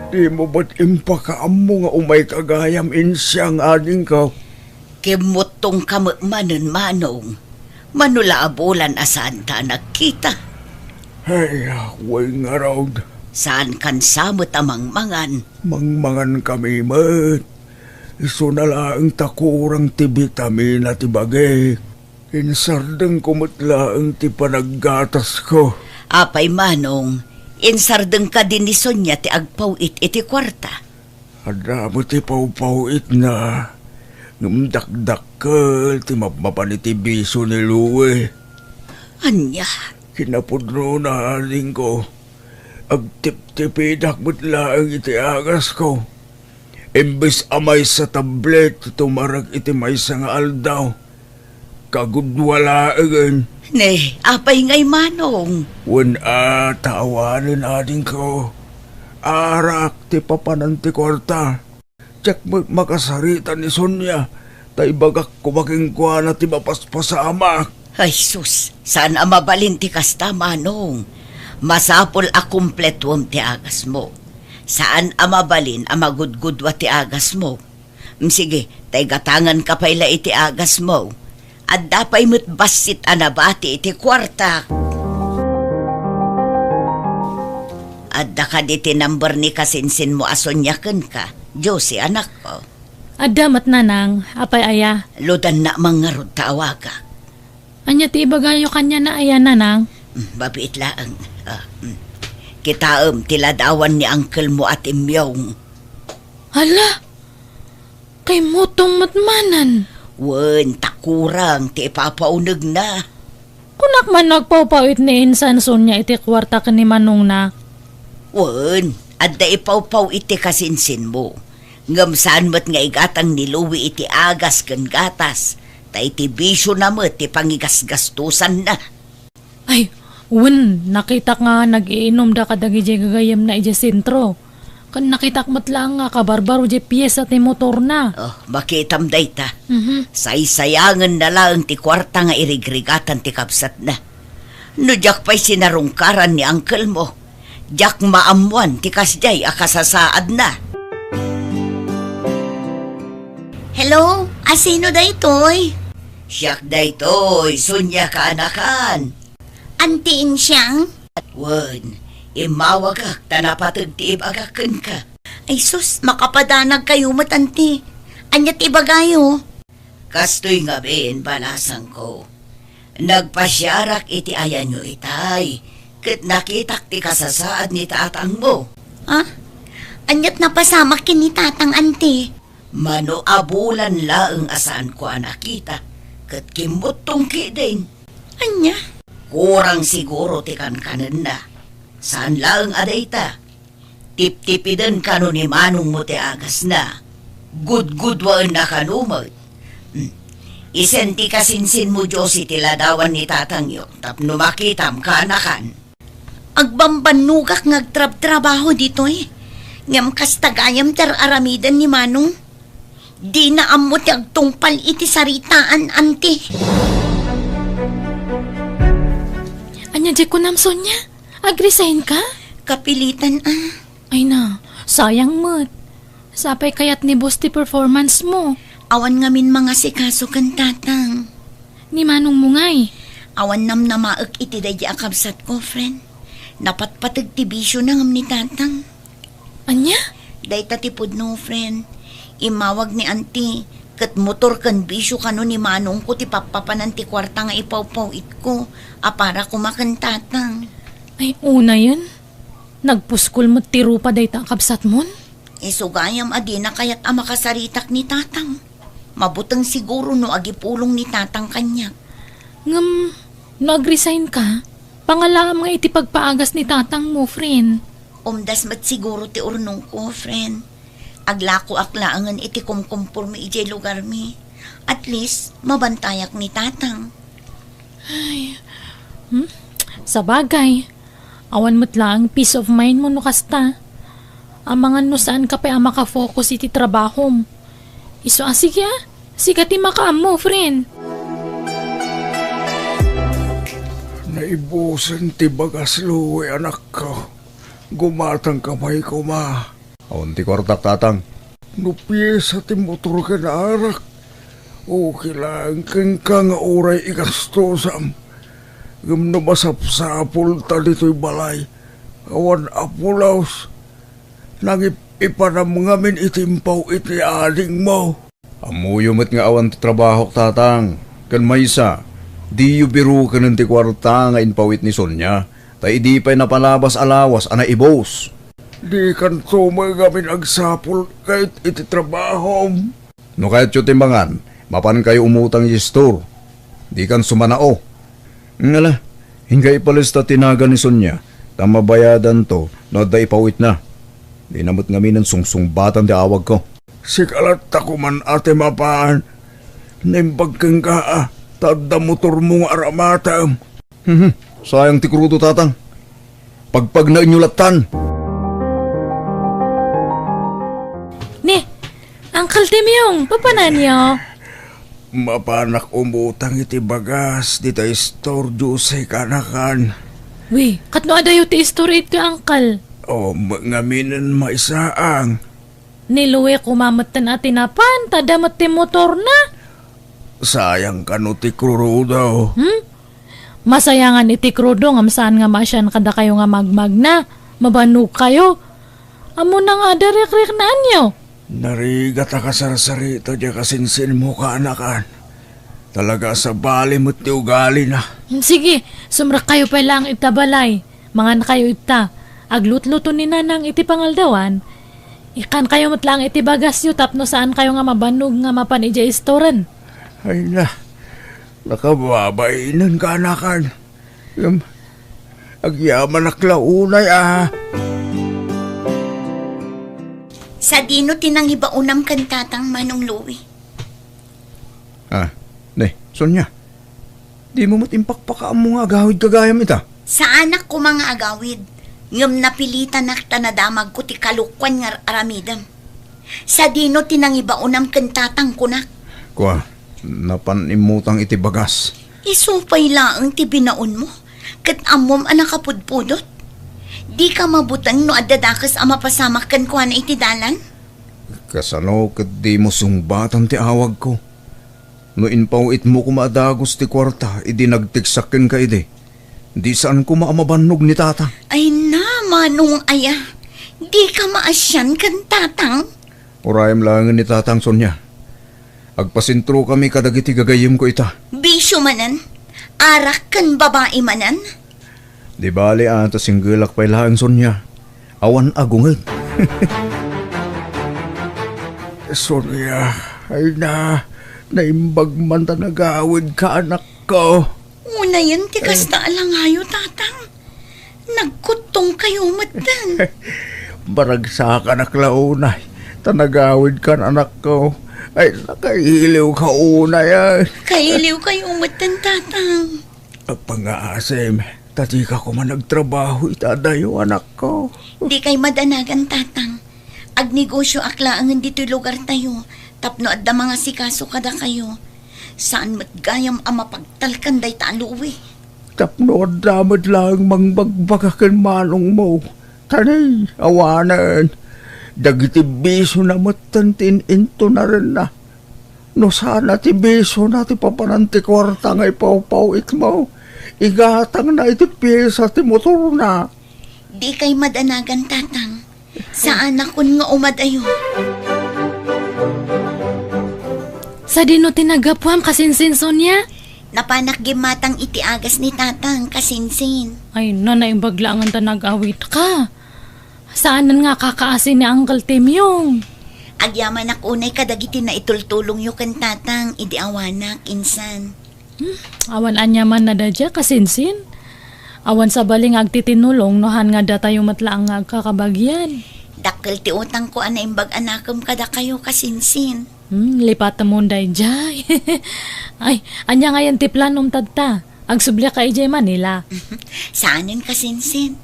[SPEAKER 6] di mo ba't impakaam nga umay kagayam insyang ading ka?
[SPEAKER 7] Kimutong kamamanon manong. Manula abulan asaan ta nagkita.
[SPEAKER 6] Ay, way nga raw.
[SPEAKER 7] Saan kan samot amang mangan.
[SPEAKER 6] Mangmangan kami mat. Iso na lang takurang ti vitamin at ti bagay. Insardang kumutlaang ti panaggatas ko.
[SPEAKER 7] Apay manong, insardeng ka din ni Sonya ti agpawit iti kwarta.
[SPEAKER 6] Adamo ti pawpawit na. Ngumdakdakkel ti mapaniti biso ni Louie.
[SPEAKER 7] Anya,
[SPEAKER 6] Kinapudno na aling ko. Agtip-tipidak mutlaang iti agas ko. Imbes amay sa tablet, tumarag iti may nga aldaw. Kagudwala again.
[SPEAKER 7] ne, apay ngay manong.
[SPEAKER 6] Wen tawanin ading ko. Arak ti papanan ti kwarta. Tsak makasarita ni Sonya. Tay bagak kumaking kwa na ti mapaspasamak.
[SPEAKER 7] Ay sus, saan ang mabalin ti kasta manong? Masapol a kumpletuam ti agas mo. Saan ang mabalin ang magudgudwa ti agas mo? Sige, tay gatangan ka pala iti agas mo. At dapay mo't basit anabati iti kwarta. At daka di tinamber ni kasinsin mo asonyakan ka. Josie, anak ko.
[SPEAKER 1] Adamat nanang, apay aya.
[SPEAKER 7] Ludan na mga rod tawaga.
[SPEAKER 1] Anya ti ibagayo kanya na aya nanang.
[SPEAKER 7] Babiit laang. Kitaam tiladawan ni uncle mo at imyong.
[SPEAKER 1] Hala, kay motong matmanan.
[SPEAKER 7] Wen, takurang ti ipapaunag na.
[SPEAKER 1] Kunak man nagpawpawit ni Insan Sonya iti kwarta ka ni Manong na.
[SPEAKER 7] Wen, adda ipawpaw iti kasinsin mo. Ngam saan mo't nga igatang niluwi iti agas kan gatas. Ta iti bisyo na mo't ti pangigasgastusan na.
[SPEAKER 1] Ay, nakita nga nag-iinom da kadagi gagayam na ije sentro. Kan nakitak matlang nga kabarbaro je piyesa ti motor na.
[SPEAKER 7] Oh, makitam day ta.
[SPEAKER 1] Mhm.
[SPEAKER 7] Saysayangan na lang ti kwarta nga irigrigatan ti kapsat na. No jak pa'y sinarungkaran ni uncle mo. Jak maamuan ti kasjay akasasaad na.
[SPEAKER 3] Hello? Asino da itoy?
[SPEAKER 7] Siyak daytoy, sunya ka anakan.
[SPEAKER 3] Antiin siyang?
[SPEAKER 7] Wen, imawagak tanapatag ti ibagakan ka.
[SPEAKER 3] Ay sus, makapadanag kayo matanti. Anyat ibagayo.
[SPEAKER 7] Kastoy nga ben balasang ko. Nagpasyarak iti ayan nyo itay. Kat nakitak ti kasasaad ni tatang mo.
[SPEAKER 3] Ha? Anyat napasamak kin ni tatang anti.
[SPEAKER 7] Mano abulan laeng asaan ko anakita. Kat kimutong kidin.
[SPEAKER 3] Anya?
[SPEAKER 7] Kurang siguro ti kankanan na. Saan laeng adayta? Tip-tipiden kano ni manong mo ti agas na. Gud-gudwaan na kanumot. Isen ti kasinsin mo Josie tiladawan ni tatang yo. Tapno makitam ka anakan.
[SPEAKER 3] Agbambanugak ngagtrab-trabaho dito eh. Ngam kastagayam tar aramidan ni Manong. Di na amot agtungpal iti saritaan, anti.
[SPEAKER 1] Anya je ko nam Sonya? Agresign ka?
[SPEAKER 3] Kapilitan
[SPEAKER 1] Ay na, sayang mo't. Sapay kayat ni boss ti performance mo.
[SPEAKER 3] Awan ngamin mga sikaso kan tatang.
[SPEAKER 1] Ni Manong mo ngay.
[SPEAKER 3] Awan nam namaak iti dayi akabsat ko, friend. Napatpatag ti bisyo na ngam ni tatang.
[SPEAKER 1] Anya?
[SPEAKER 7] Day tatipod no, friend. Imawag ni auntie. Kat motor kan bisyo kano ni manong ko ti papapanan ti kwarta nga ipawpawit ko. Para kumakantatang.
[SPEAKER 1] Ay, una yun. Nagpuskol mo tiro pa day ta kapsat mon.
[SPEAKER 7] Isugayam adi na kaya't makasaritak ni tatang. Mabutang siguro no agipulong ni tatang kanya.
[SPEAKER 1] Ngam, nag-resign ka? Pangalaam nga iti pagpaagas ni tatang mo, friend.
[SPEAKER 7] Umdas mat siguro ti urnong ko, friend. Aglako aklaangan iti kumkumpur mi ijay lugar mi. At least, mabantayak ni tatang.
[SPEAKER 1] Sa bagay, awan mo't lang peace of mind mo no kasta. Amangan no saan ka pa makafocus iti trabaho mo. Iso sige Siga ti makaam mo, friend.
[SPEAKER 6] Naibusan ti bagas luwi anak ko. Gumatang kamay ko ma.
[SPEAKER 5] Awan ti kwartak tatang.
[SPEAKER 6] No piyesa ti motor ka na arak. O kailangan kang nga oray ikastosam. Gam na masapsapol ta dito'y balay. Awan apulaos. Nang ipanam ngamin itimpaw iti ading mo.
[SPEAKER 5] Amuyumot nga awan ti trabaho tatang. Kan maysa, di yu biru ka ng ti kwarta nga inpawit ni Sonya. Tay di pa'y napalabas alawas ana ibos.
[SPEAKER 6] Di kan tumagamin agsapol kahit iti trabaho.
[SPEAKER 5] No kahit yu timbangan, mapan kayo umutang yung store. Di kan sumanao. Ngala, hingga ipalista tinaga ni Sonya. Tamabayadan to, no da ipawit na. Di namot ngamin ng sungsungbatan di awag ko.
[SPEAKER 6] Sikalat ako man ate mapaan. Naimbag kang kaa. Tada motor mo nga aramatam.
[SPEAKER 5] Sayang ti krudo tatang. Pagpag na inyulatan.
[SPEAKER 1] Ne, Uncle Timyong, papanan niyo?
[SPEAKER 6] Mapanak umutang iti bagas. Dita store juice kanakan.
[SPEAKER 1] Wi, katno adayo ti story ka, Uncle.
[SPEAKER 6] O ngaminan maisaang.
[SPEAKER 1] Niluwi kumamatan atin napan, tadamat ti motor na.
[SPEAKER 6] Sayang ka no ti krudo.
[SPEAKER 1] Masayangan iti krudo ngam saan nga masyan kada kayo nga magmag na. Mabanug kayo. Amo na nga darik-rik na anyo.
[SPEAKER 6] Narigat ka sarsarito diya kasinsin mo ka anakan. Talaga sa bali mo't ti ugali na.
[SPEAKER 1] Sige, sumrak kayo pa lang itabalay. Mangan kayo ita. Aglut-luto ni nanang iti pangaldawan. Ikan kayo mo't lang iti bagas yu tapno saan kayo nga mabanug nga mapan ija istoran.
[SPEAKER 6] Ay na, nakababainan ka anakan. Agyaman aklaunay
[SPEAKER 7] Sa dino tinangiba unam kan tatang Manong Louie.
[SPEAKER 5] Ne, Sonya. Di mo matimpakpaka mo nga agawid kagayam ita.
[SPEAKER 7] Sa anak ko mga agawid, ngam napilitan nakta na damag ko ti kalukwan nga aramidam. Sa dino tinangiba unam kan tatang kunak.
[SPEAKER 5] Kwa, napanimutang iti bagas.
[SPEAKER 7] Isupay laang ti binaon mo. Kat amom anak kapudpudot. Di ka mabutang no adadakas ang mapasamak kan kuha na iti dalan?
[SPEAKER 5] Kasano kat di mo sungbatan ti awag ko. No inpawit mo kumadagos ti kwarta, idi nagtiksakin ka ide. Di saan ko maamabanog ni tata.
[SPEAKER 7] Ay na, Manong aya. Di ka maasyan kan tatang.
[SPEAKER 5] Urayam lang ni tatang Sonya. Agpasintro kami kadagiti gagayim ko ita.
[SPEAKER 7] Bisyo manan. Arak kan babae manan.
[SPEAKER 5] Di bali ata singgilak pa'y lang Sonya. Awan agungag.
[SPEAKER 6] Sonya, ay na, naimbag man ta nagawid ka anak ko.
[SPEAKER 7] Una yan, tikas na alangayo, tatang. Nagkutong kayo matan.
[SPEAKER 6] Baragsakan aklaunay. Tanagawid ka anak ko. Ay, nakailiw ka una yan.
[SPEAKER 7] Kailiw kayo matan, tatang.
[SPEAKER 6] Pangaasim, tati ka ko man nagtrabaho itadayo anak ko.
[SPEAKER 7] Di kay madanagan, tatang. Agnegosyo aklaangan dito'y lugar tayo. Tapno adda mga sikaso kada kayo. Saan matgayam ang mapagtalkan day taluwi?
[SPEAKER 6] Tapno damad lang mangbagbagakan manong mo. Tanay, awanan. Dagiti biso na matantin into na rin na. No sana ti biso na ti papananti kwarta nga ipaw-pawit mo. Igatang na iti pyesa ti motor na.
[SPEAKER 7] Di kay madanagan, tatang.
[SPEAKER 3] Saan akon nga umadayo?
[SPEAKER 1] Sa dino tinagapwam kasinsin Sonia?
[SPEAKER 3] Napanak gimatang iti agas ni tatang kasinsin.
[SPEAKER 1] Ay, nanay bagla ang tanag-awit ka. Saanan nga kakaasin ni Uncle Tim yung?
[SPEAKER 3] Agyaman akunay kadagiti na itultulong yu kan tatang idi awanak insan.
[SPEAKER 1] Awan anya man na dadya kasinsin. Awan sa baling agtitinulong nohan nga data yung matlaang nga kakabagyan.
[SPEAKER 3] Dakkel ti utang ko ana imbag anakam kada kayo kasinsin.
[SPEAKER 1] Lipat mo day jay. Ay, anya nga yan tiplanom tadta. Agsubli ka ijay Manila.
[SPEAKER 3] Saanin kasinsin?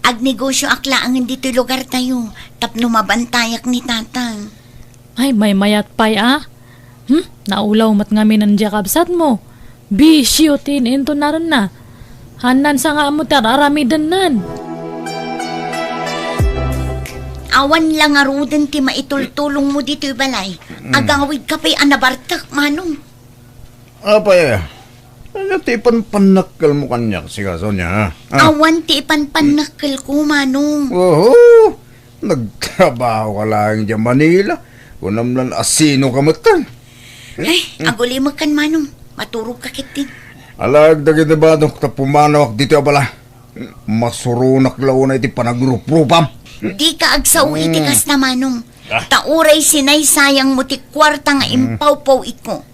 [SPEAKER 3] Agnegosyo akla ang dito lugar tayo. Tapno mabantayak ni tatang.
[SPEAKER 1] Ay, may mayat pay Naulaw mat nga minandya kabsat mo. Bisyo into na rin na. Hanan sa nga mo tararamidan nan.
[SPEAKER 3] Awan lang arudan ti maitultulong mo dito balay. Agawid ka pa'y anabartak, manong.
[SPEAKER 5] Apay, ano tipan panakal mo kanya kasi ka, Sonia, ha?
[SPEAKER 3] Awan ti ipanpanakil ko, manong.
[SPEAKER 5] Oo, nagtrabaho ka lang dyan Manila. Kunam lang asino ka matan.
[SPEAKER 3] Ay, aguli mo kan, manong. Maturog ka kitin.
[SPEAKER 5] Alag dagit ba nung tapumanawak dito abala. Masurunak lao na iti panagrupropam.
[SPEAKER 3] Di ka agsaw itikas na, manong. Tauray sinay sayang mo ti kwarta nga impaw-paw iko.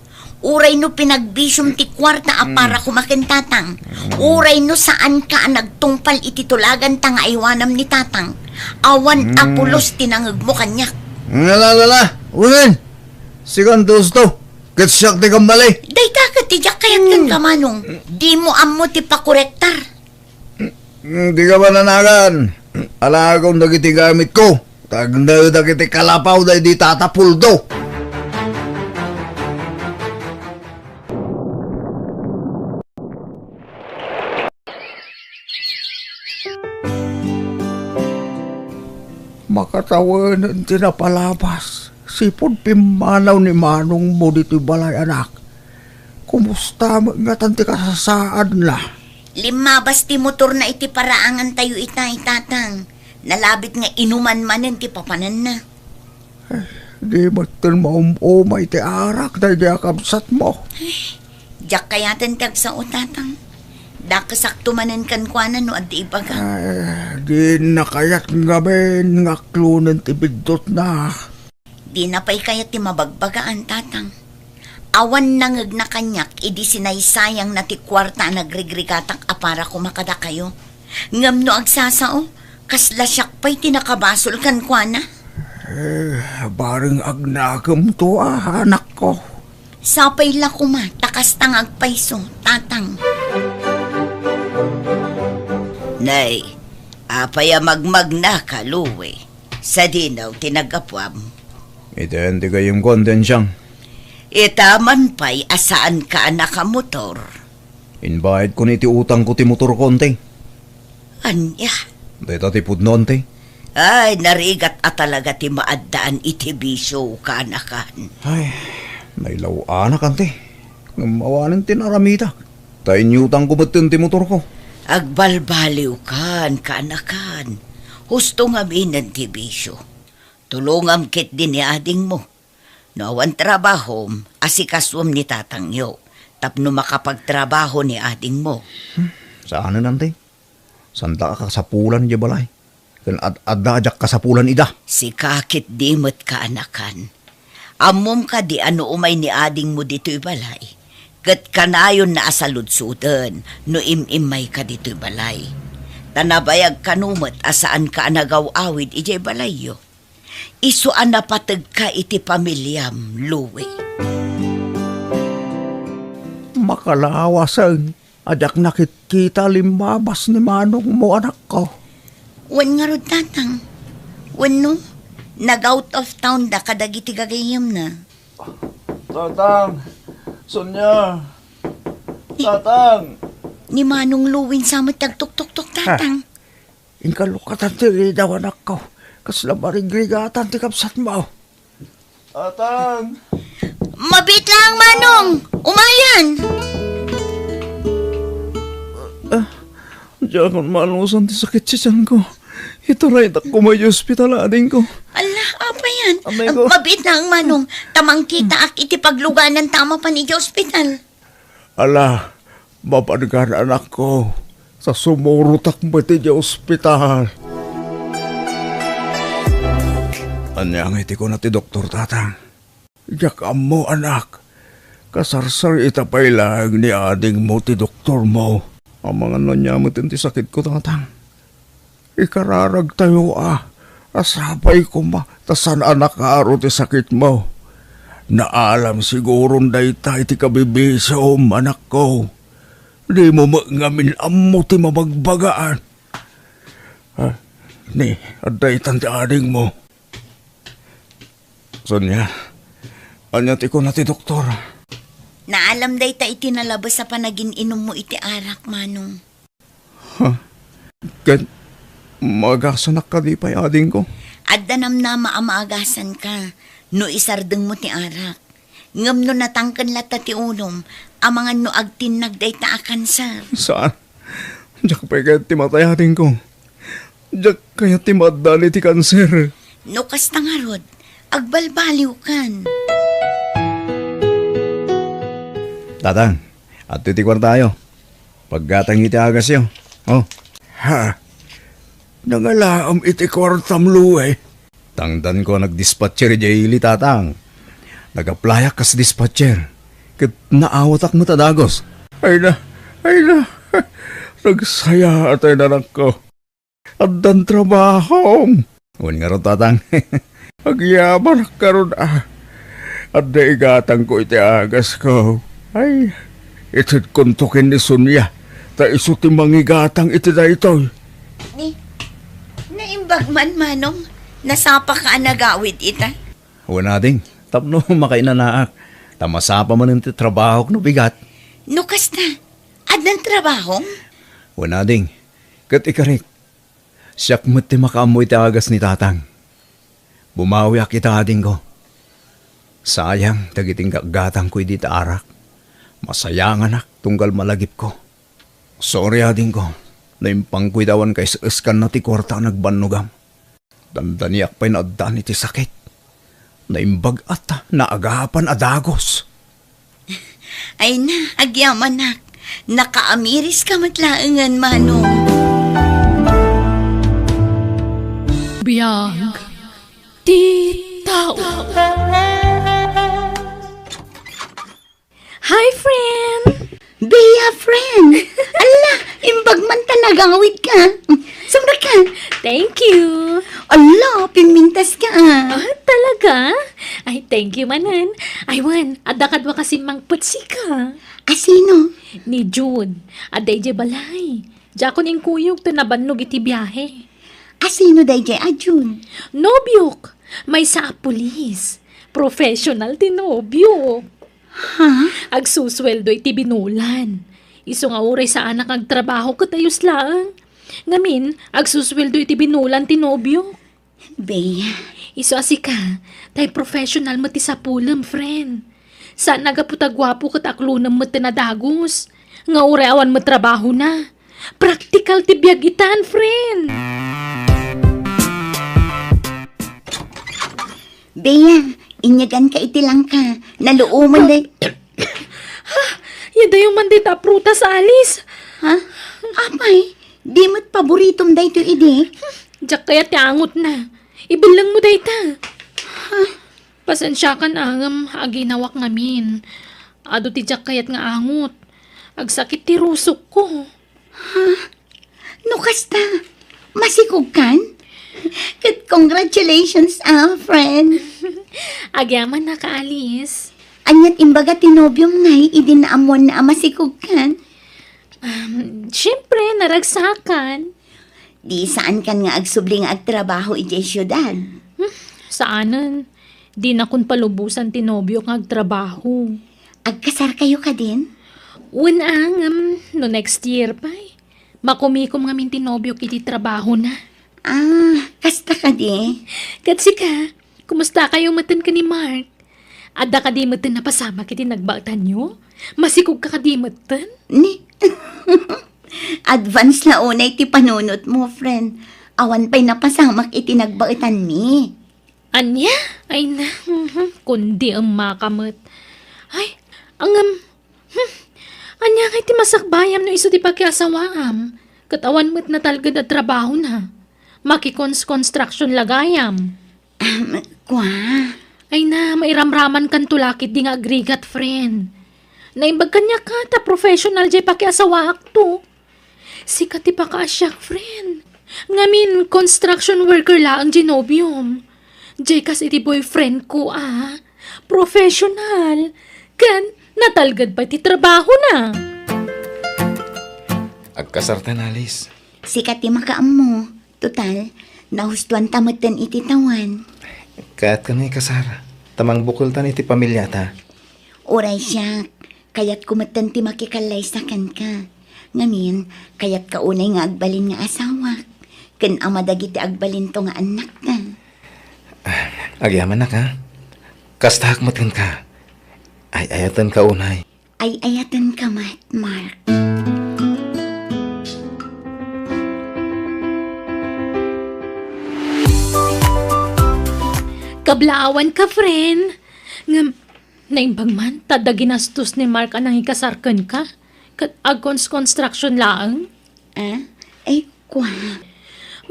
[SPEAKER 3] Uray no pinagbisyong ti kwarta para kumakin tatang. Uray no saan ka nagtungpal iti tulagan tanga iwanam ni tatang. Awan apulos tinangag mo kanyak.
[SPEAKER 5] Nalala, unin. Sigantos to. Katsyak ti kambali.
[SPEAKER 3] Dayta ka tijak kayat kan ka, manong. Di mo ammo ti pakorektar.
[SPEAKER 5] Di ka ba nanagan? Alagaw dagiti gamit ko. Tagna dagiti kalapaw da di tatapuldo.
[SPEAKER 6] Makatawanan tinapalabas. Sipod pimanaw ni Manong mo dito'y balay anak. Kumusta nga tanti kasasaan la?
[SPEAKER 3] Limabas ti motor na iti paraangan tayo itay, tatang. Nalabit nga inuman manen ti papanan na.
[SPEAKER 6] Di matan maumumay ti arak na di akabsat mo.
[SPEAKER 3] Diyak kayatan tag sa tatang. Dakasakto manen kankwanan no at di ibaga.
[SPEAKER 6] Di nakayat nga ben nga klunan ti bigdot na.
[SPEAKER 3] Di na pa'y kaya ti mabagbagaan, tatang. Awan nangag na kanyak, idi sinaysayang na ti kwarta nagrigrigatak apara kumakada kayo. Ngam no agsasao, kasla siyak pa'y tinakabasol kankwana.
[SPEAKER 6] Bareng agnagam to anak ko.
[SPEAKER 3] Sapay la kuma, takas tangag paiso, tatang.
[SPEAKER 7] Nay, apaya magmag na ka, Luwe. Sa dinaw tinagapwam.
[SPEAKER 5] Ito hindi kayong kontensyang.
[SPEAKER 7] Itaman pa'y asaan ka anak ka motor.
[SPEAKER 5] Invite ko ni ti utang ko ti motor konti.
[SPEAKER 7] Anya?
[SPEAKER 5] Dito ti pudnon ti.
[SPEAKER 7] Ay, narigat at talaga ti maaddaan iti bisyo ka anakan.
[SPEAKER 5] Ay, nailaw anak ante. Ngamawanan ti naramita. Tayo utang ko batin ti motor ko.
[SPEAKER 7] Agbalbaliw kan ka anakan. Husto nga minan ti bisyo. Tulungam kit din ni ading mo. No awan trabaho, asikaswam ni tatangyo. Tapno makapagtrabaho ni ading mo.
[SPEAKER 5] Saan na ante? Santa ka kasapulan di balay. Kan adajak kasapulan ida.
[SPEAKER 7] Si kakit dimot ka anakan. Amom ka di ano umay ni ading mo dito'y balay. Kat kanayon na asaludsudan, no imimay ka dito'y balay. Tanabayag kanumot asaan ka anagaw-awid ijay balayyo. Isuan na patag ka iti pamilyam, Louie.
[SPEAKER 6] Makalawasan, adak nakikita limabas ni Manong mo anak ko.
[SPEAKER 3] Wan nga rod, tatang. Wan no, nag-out of town da kadagiti gagayam na.
[SPEAKER 5] Tatang! Sonya! Tatang!
[SPEAKER 3] Ni Manong Luwin sa tagtuk-tuk-tuk, tatang.
[SPEAKER 6] Inkalukatan ti daw anak ko. Kasla marigrigatan ti kapsat mo.
[SPEAKER 5] Tatang!
[SPEAKER 3] Mabit lang, Manong! Umayan!
[SPEAKER 6] Diyan akong malusan ti sakit siya ko.
[SPEAKER 5] Itaray na ko may hospital ading ko.
[SPEAKER 3] Ala, apa yan?
[SPEAKER 5] Amay ko.
[SPEAKER 3] Mabit na ang manong. Tamang kita ak iti paglugan ng tama pa ni hospital.
[SPEAKER 6] Ala, mapadgan anak ko. Sa sumurutak mo ti ospital.
[SPEAKER 5] Anyang iti ko na ti doktor tatang.
[SPEAKER 6] Yakam mo anak. Kasarsar itapay lang ni ading mo ti doktor mo.
[SPEAKER 5] Ang mga nanyamot ti sakit ko tatang.
[SPEAKER 6] Ikararag tayo Asapay ko ma. Tasan anak aro ti sakit mo. Naalam siguro dayta iti kabibisom anak ko. Di mo ngamin amo ti mabagbagaan. Ni, aday tanti ading mo.
[SPEAKER 5] Sonya, anya ti ko na ti doktor.
[SPEAKER 3] Naalam day ta iti nalabas sa panagin inom mo iti arak, manong.
[SPEAKER 5] Ken, magasanak ka di pa ading ko.
[SPEAKER 3] Adda na maamaagasan ka. No isardeng mo ti arak. Ngam no natangkan lata ti unom, amangan no agtinag day ta akansar.
[SPEAKER 5] Saan? Diyak pa kaya ti matay ading ko. Diyak kaya ti madali ti kanser.
[SPEAKER 3] No kasta nga rod, agbalbaliw kan.
[SPEAKER 5] Tatang, at titikwan tayo. Paggatang iti agas yo. Oh,
[SPEAKER 6] Ha? Nangalaam iti kwartam luwe.
[SPEAKER 5] tangdan ko nagdispatcher jayili tatang. Nagaplayak kas dispatcher. Kat naawatak mo tadagos.
[SPEAKER 6] Ay na. Nagsaya atay na lang ko. Addan trabaho.
[SPEAKER 5] Uwan nga ron tatang.
[SPEAKER 6] Agyaman karon Adda igatang ko iti agas ko. Ay, itid kuntukin ni Sonia. Ta iso ti mangigatang iti daytoy.
[SPEAKER 3] Ni, naimbag man, manong. Nasapa ka nagawid ita.
[SPEAKER 5] Uwan ading. Tapno makainanaak. Tamasapa man ti trabaho no bigat.
[SPEAKER 3] No kasta, adnan trabaho?
[SPEAKER 5] Uwan ading. Kat ikarik. Siyak mo't ti makaamoy ti agas ni tatang. Bumawi ak ita ading ko. Sayang, tagiting gatang ko di arak. Masayang anak, tunggal malagip ko. Sorry ading ko. Naimpang kuidawan kay iskan na ti kwarta nagbanugam. Dandaniak pa'y naaddan iti sakit. Naimbag at naagapan adagos.
[SPEAKER 3] Ay na, agyaman nak. Nakaamiris ka matlaangan, manong.
[SPEAKER 1] Biyag. Ti tao. Hi, friend!
[SPEAKER 3] Bea, friend. Ala, imbag man tanagawid ka. Sumra ka.
[SPEAKER 1] Thank you!
[SPEAKER 3] Ala, pimintas ka.
[SPEAKER 1] Talaga? Ay, thank you manan. Ay, Wan, adakad wa kasi mang putsi ka.
[SPEAKER 3] Asino?
[SPEAKER 1] Ni Jude, aday je balay. Jakon ing kuyog to nabannog iti biyahe.
[SPEAKER 3] Asino day jay Ajun?
[SPEAKER 1] Nobyok, may sa pulis. Professional ti nobyok.
[SPEAKER 3] Ha?
[SPEAKER 1] Agsusweldo iti binulan. Iso nga uray sa anak agtrabaho kat ayos lang. Ngamin, agsusweldo iti binulan ti nobyok.
[SPEAKER 3] Bea,
[SPEAKER 1] Iso asika, tay professional mo ti sa pulam, friend. Saan nagaputagwapo kat aklunam mo ti nadagos. Nga uray awan mo trabaho na. Practical ti biyagitan, friend.
[SPEAKER 3] Bea, inyagan ka iti lang ka. Naluuman day.
[SPEAKER 1] Yada yung mandita prutas alis.
[SPEAKER 3] Ha? Apay, di mo't paboritom day to ide.
[SPEAKER 1] Diyak kaya tiangot na. Ibilang mo day ta. Pasensya ka na angam aginawak ngamin. Ado ti diyak kayat nga angot. Agsakit ti rusok ko.
[SPEAKER 3] No kasta, masikog kan? Congratulations, friend.
[SPEAKER 1] Agyaman na kaalis.
[SPEAKER 3] Anyat imbaga tinobyong ngay, idinaamon na masikog kan?
[SPEAKER 1] Siyempre, naragsakan.
[SPEAKER 3] Di saan kan nga agsubling agtrabaho iti syudad.
[SPEAKER 1] Saanan? Di na kun palubusan tinobyo kag trabaho.
[SPEAKER 3] Agkasar kayo ka din?
[SPEAKER 1] Unang, no next year pa makumikom ngamin tinobyo kiti trabaho na.
[SPEAKER 3] Kasta ka di?
[SPEAKER 1] Katsi ka, kumusta kayo matan ka ni Mark? Adda ka di matan na pasama kiti nagbaktan nyo? Masikog ka di matan?
[SPEAKER 3] Ni? Advance na unay ti panunot mo, friend. Awan pa'y napasamak itinagbaitan mi.
[SPEAKER 1] Anya? Ay na, kundi ang makamot. Ay, anya kay ti masakbayam no iso ti pakiasawaam. Katawan mo't natalgad at trabaho na. Makikons-construction lagayam.
[SPEAKER 3] Kwa,
[SPEAKER 1] Ay na, mairamraman kan tulakit di nga agrigat, friend. Naimbag kanya ka, ta professional jay pakiasawaak to. Sikat ti pakaasyak, friend. Ngamin, construction worker la ang genobium. Jay kas iti boyfriend ko, professional. Kan, natalgad pa ti trabaho na.
[SPEAKER 4] Agkasartan, Alice.
[SPEAKER 3] sikat ti makaam mo. Total, nahustuan tamatan iti tawan.
[SPEAKER 4] Kaya't ka na kasara. Tamang bukol tan iti pamilya ta.
[SPEAKER 3] Oray siya, kaya't kumatan ti makikalay sa kan ka. Ngamin, kaya't kaunay nga agbalin nga asawa. Kan amadagiti agbalin to nga anak ka.
[SPEAKER 4] Agyaman na ka. Kastahak matan ka. Ay ayatan ka unay.
[SPEAKER 3] Ay ayatan ka, Mark.
[SPEAKER 1] Kablaawan ka, friend. Naimbag man, tada ginastos ni Mark anang ikasarkan ka. Kat agons construction laang.
[SPEAKER 3] Ay, kwa.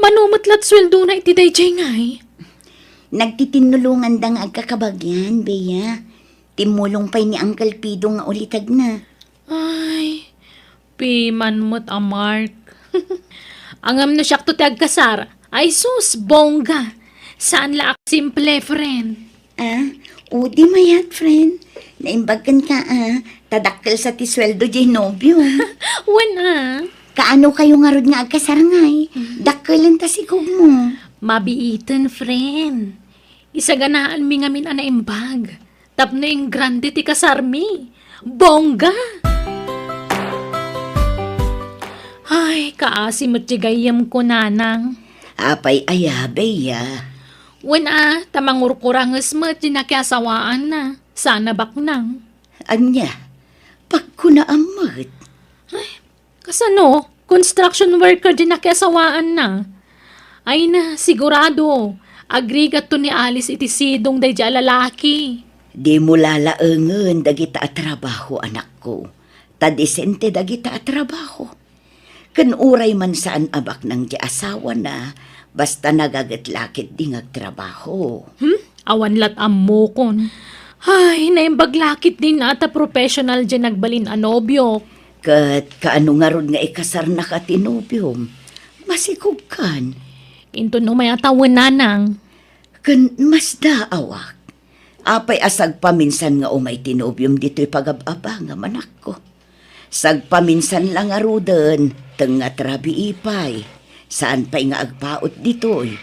[SPEAKER 1] Manumutlat sweldo na iti dayjay ngay.
[SPEAKER 3] Nagtitinulungan dang agkakabagyan, Bea. Timulong pa'y ni Uncle Pido nga ulitag na.
[SPEAKER 1] Ay, piman mo't a Mark. Angam na siyak to ti agkasar. Ay sus, bongga. Saan laak simple, friend?
[SPEAKER 3] Udi mayat, friend. Naimbagan ka, tadakkel sa tisweldo jay nobyo.
[SPEAKER 1] Wana.
[SPEAKER 3] Kaano kayo nga rod nga agkasarangay? Dakkelan ta sigog mo.
[SPEAKER 1] Mabiitan, friend. Isaganaan mi ngamin anaimbag. Tapno yung grande ti kasarmi. Bongga! Ay, kaasimot gayam ko, nanang.
[SPEAKER 7] Apay Bea.
[SPEAKER 1] Wana, tamangurkurangas mo at dinakiasawaan na. Sana baknang.
[SPEAKER 7] Anya, pagkunaamot.
[SPEAKER 1] Kasano, construction worker dinakiasawaan na. Ay na, sigurado. Agrigat to ni Alice iti sidong day lalaki.
[SPEAKER 7] Di mo lalaengen dagita at trabaho, anak ko. Tadisente dagita at trabaho. Kan uray man saan abak ng di asawa na, basta nagagat-lakit di ngagtrabaho.
[SPEAKER 1] Awan lat ammo kon. Ay, naimbaglakit din ata professional dyan nagbalin anobyo.
[SPEAKER 7] Kat kaano nga ron nga ikasar na katinubyom, masikog kan.
[SPEAKER 1] Into no may atawin nanang.
[SPEAKER 7] Kan mas daawak. Apay asag paminsan nga umay tinubyom dito'y pagababa nga manak ko. Sag paminsan lang nga ruden, teng nga trabi ipay. Saan pa'y nga agpaot dito'y.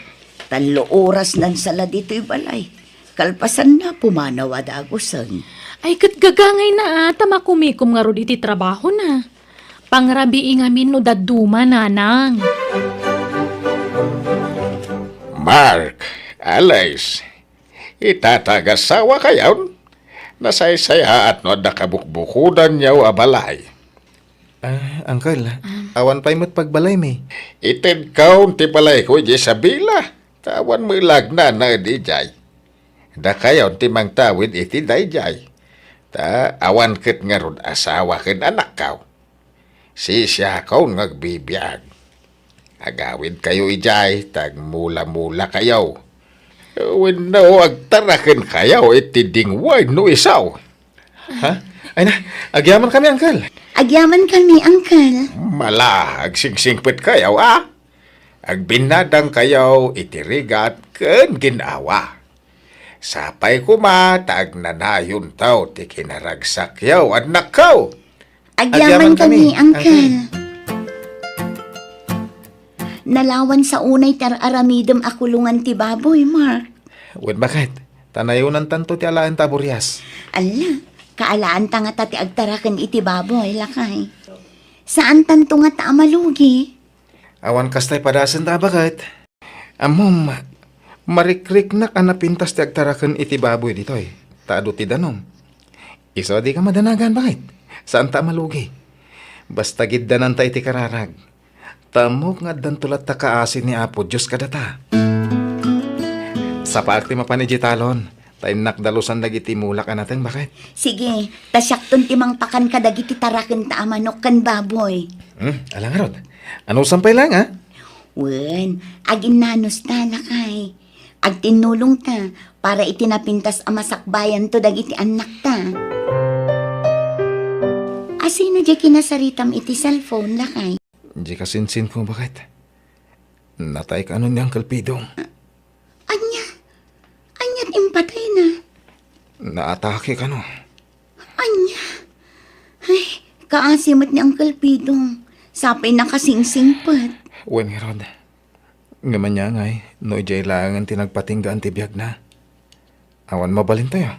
[SPEAKER 7] Talo oras nan sala dito'y balay. Kalpasan na pumanawa dagusan.
[SPEAKER 1] Ay, kat gagangay na ata makumikom nga ro iti trabaho na. Pangrabi ngamin no daduma, nanang.
[SPEAKER 2] Mark, Alice, itatagasawa kayaw. Nasaysaya at no nakabukbukudan niyaw abalay.
[SPEAKER 4] Uncle, awan pa'y mo't pagbalay may.
[SPEAKER 2] Ited kaun ti balay ko di sabila. Tawan mo ilagna na di jay. Da kayaw ti mang tawid iti dayjay. Ta awan ket nga rod asawa ken anak kaw. Siya kaun ngagbibiyag. Agawid kayo ijay, tag mula-mula kayaw. When no agtaraken kayaw iti dingway no isaw.
[SPEAKER 4] Ha? Ay na, agyaman kami, Uncle.
[SPEAKER 3] Agyaman kami, Uncle.
[SPEAKER 2] Mala, agsingsingpit kayaw, Agbinadang kayaw itirigat ken ginawa. Sapay kuma, tag nanayon taw, ti kinaragsak yaw at nakaw.
[SPEAKER 3] Agyaman kami,
[SPEAKER 4] kami,
[SPEAKER 3] Uncle. Nalawan sa unay aramidem akulungan ti baboy, Mark.
[SPEAKER 4] Wen bakit? Tanayunan tanto ti alaan taburyas.
[SPEAKER 3] Ala, kaalaan ta nga tati agtarakan iti baboy, lakay. Saan tanto nga ta amalugi?
[SPEAKER 4] Awan kastay padasan ta bakit? Amom, marikrik na kanapintas ti agtarakan iti baboy ditoy. Taado ti danom. Iso di ka madanagan bakit? Saan ta malugi? Basta giddanan ta iti kararag. Tamok nga dan tulat ta kaasin ni Apo Diyos kadata. Sa paakti mapanigitalon, tayo nakdalusan dagiti mulak natin, bakit?
[SPEAKER 3] Sige, tasyakton timang pakan ka dagiti taraken ta amanok kan baboy.
[SPEAKER 4] Alang rod. Ano sampay lang, ha?
[SPEAKER 3] Wen, agin nanos ta lakay. Ag tinulong ta para itinapintas ang masakbayan to dagiti anak ta. Asino di kinasaritam iti cellphone lakay?
[SPEAKER 4] Di ka sinsin ko, bakit? Natay ka ano ni Uncle Pidong.
[SPEAKER 3] Anya't impatay na.
[SPEAKER 4] Naatake ka no.
[SPEAKER 3] Anya. Ay, kaasimot ni Uncle Pidong. Sapay na kasingsingpat.
[SPEAKER 4] Wen nga rod. Ngaman niya ngay, no ijay langan tinagpatinggaan ti biyag na. Awan mabalin tayo.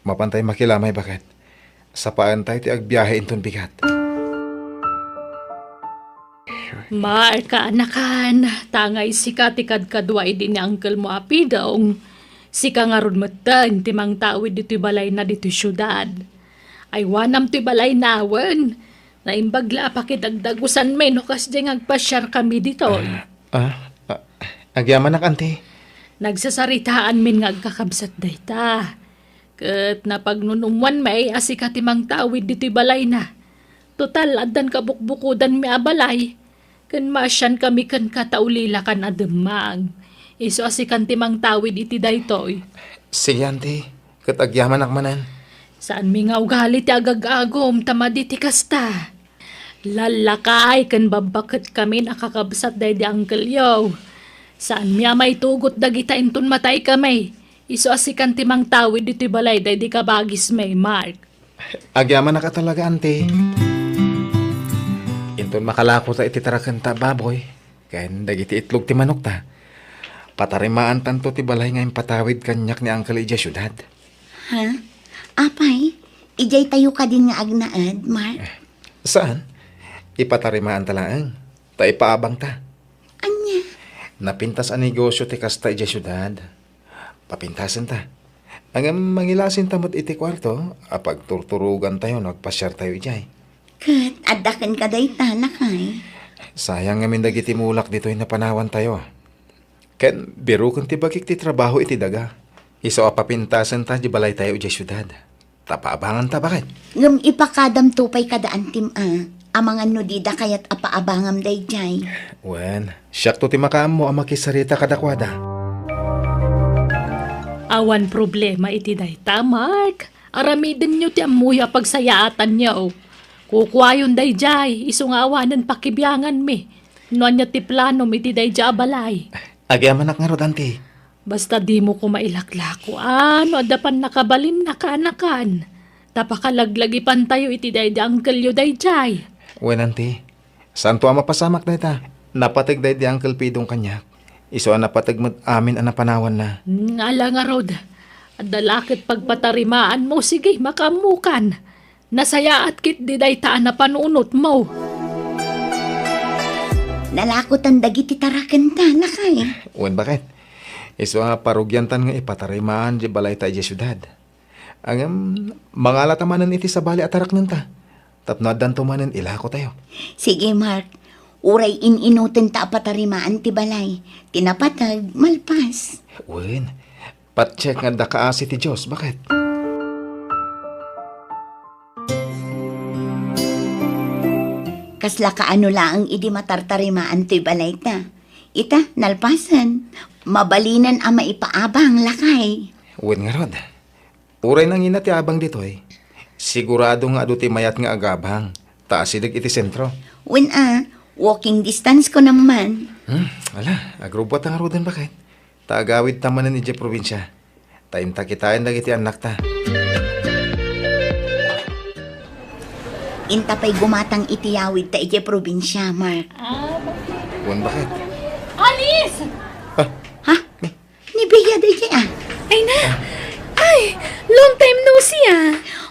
[SPEAKER 4] Mapantay makilamay, bakit? Sa paantay ti agbiyahe inton bigat.
[SPEAKER 1] Marka anakan, tangay sika ti kadkadwa idi ni uncle mo apidong. Sika nga ron matan, timang tawid dito balay na dito syudad. Ay wanam ti balay nawan. Naimbagla pa kitagdagusan may no kas diyang agpasyar kami dito.
[SPEAKER 4] Agyaman nak, ante.
[SPEAKER 1] Nagsasaritaan min nga agkakabsat dayta. Kat napagnunumwan may asika timang tawid dito balay na. Total, adan kabukbukudan mi abalay. Kan masyan kami kan kataulila kan ademang. Iso asikan timang tawid iti daytoy.
[SPEAKER 4] Sige, ante. Katagyaman nak manan.
[SPEAKER 1] Saan mi nga ugali ti agag-agom tamadi ti kasta. Lalakay kan babakit kami nakakabsat day di Uncle Yo. Saan mi may tugot dagita inton matay kami. Iso asikan timang tawid iti balay day di kabagis may Mark.
[SPEAKER 4] Agyaman na ka talaga, ante. Inton makalako ta iti taraken ta baboy. Kain dagiti itlog ti manok ta. Patarimaan tanto ti balay nga patawid kanyak ni Uncle Ija syudad.
[SPEAKER 3] Ha? Apay, ijay tayo ka din nga agnaad, Mark.
[SPEAKER 4] Saan? Ipatarimaan ta lang. Ta ipaabang ta.
[SPEAKER 3] Anya?
[SPEAKER 4] Napintas ang negosyo ti kasta ija syudad. Papintasan ta. Ang mangilasin tamot iti kwarto, apag turturugan tayo, nagpasyar tayo ijay.
[SPEAKER 3] Kat, adakan ka day talakay.
[SPEAKER 4] Sayang nga dagiti mulak dito'y napanawan tayo. Ken, biro kung ti bagik ti trabaho iti daga. Iso papintasan ta, di balay tayo ija syudad. Tapaabangan ta, bakit?
[SPEAKER 3] Ngam ipakadam tupay kadaan tim amangan no dida kayat apaabangam day jay.
[SPEAKER 4] Wen, siyak to ti makaam mo ang makisarita kadakwada.
[SPEAKER 1] Awan problema iti dayta, Mark. Aramidin nyo ti amuya pagsayaatan nyo. Kukwayon day jay, isong awanan pakibyangan mi. Noan niya ti plano mi ti day jay abalay.
[SPEAKER 4] Agyaman nak nga rodante.
[SPEAKER 1] Basta di mo ko mailaklako. Ano, adapan nakabalin na kaanakan. Tapakalaglag ipantayo iti day di Uncle Yo day jay.
[SPEAKER 4] Wen, ante. Saan to ang mapasamak na ita? Napatig day di Uncle Pidong kanyak. Iso ang napatig mo amin ang napanawan na.
[SPEAKER 1] Ngala nga rod. Adalakit pagpatarimaan mo, sige, makamukan. Nasaya at kit di day taan na panunot mo.
[SPEAKER 3] Nalakotan dagiti taraken ta, lakay.
[SPEAKER 4] Wen, bakit? Iso nga parugyantan nga ipatarimaan di balay tayo di syudad. Ang mga latamanan iti sa bali atarak nanta. Tapno adan tumanan ilako tayo.
[SPEAKER 3] Sige, Mark. Uray ininutin ta patarimaan ti balay. Tinapatag, malpas.
[SPEAKER 4] Wen, patcheck nga da kaasi ti Diyos. Bakit?
[SPEAKER 3] Kasla kaano laang idi matartarimaan ti balay ta. Ita, nalpasan. Mabalinan ang maipaabang lakay.
[SPEAKER 4] Wen nga rod. Uray nang ina ti abang dito eh. Sigurado nga adu ti mayat nga agabang. Taasidag iti sentro.
[SPEAKER 3] When walking distance ko naman.
[SPEAKER 4] Ala, agrubot ang rodan bakit? Taagawid tamanan ni Diyay probinsya. Taimta kitain lagi ti anak ta.
[SPEAKER 3] Inta pa'y gumatang itiyawid ta iti probinsya, Mark.
[SPEAKER 4] Wen, bakit?
[SPEAKER 1] Alice!
[SPEAKER 3] Ha? Nibiya da iti
[SPEAKER 1] Ay na! Ay! Long time no see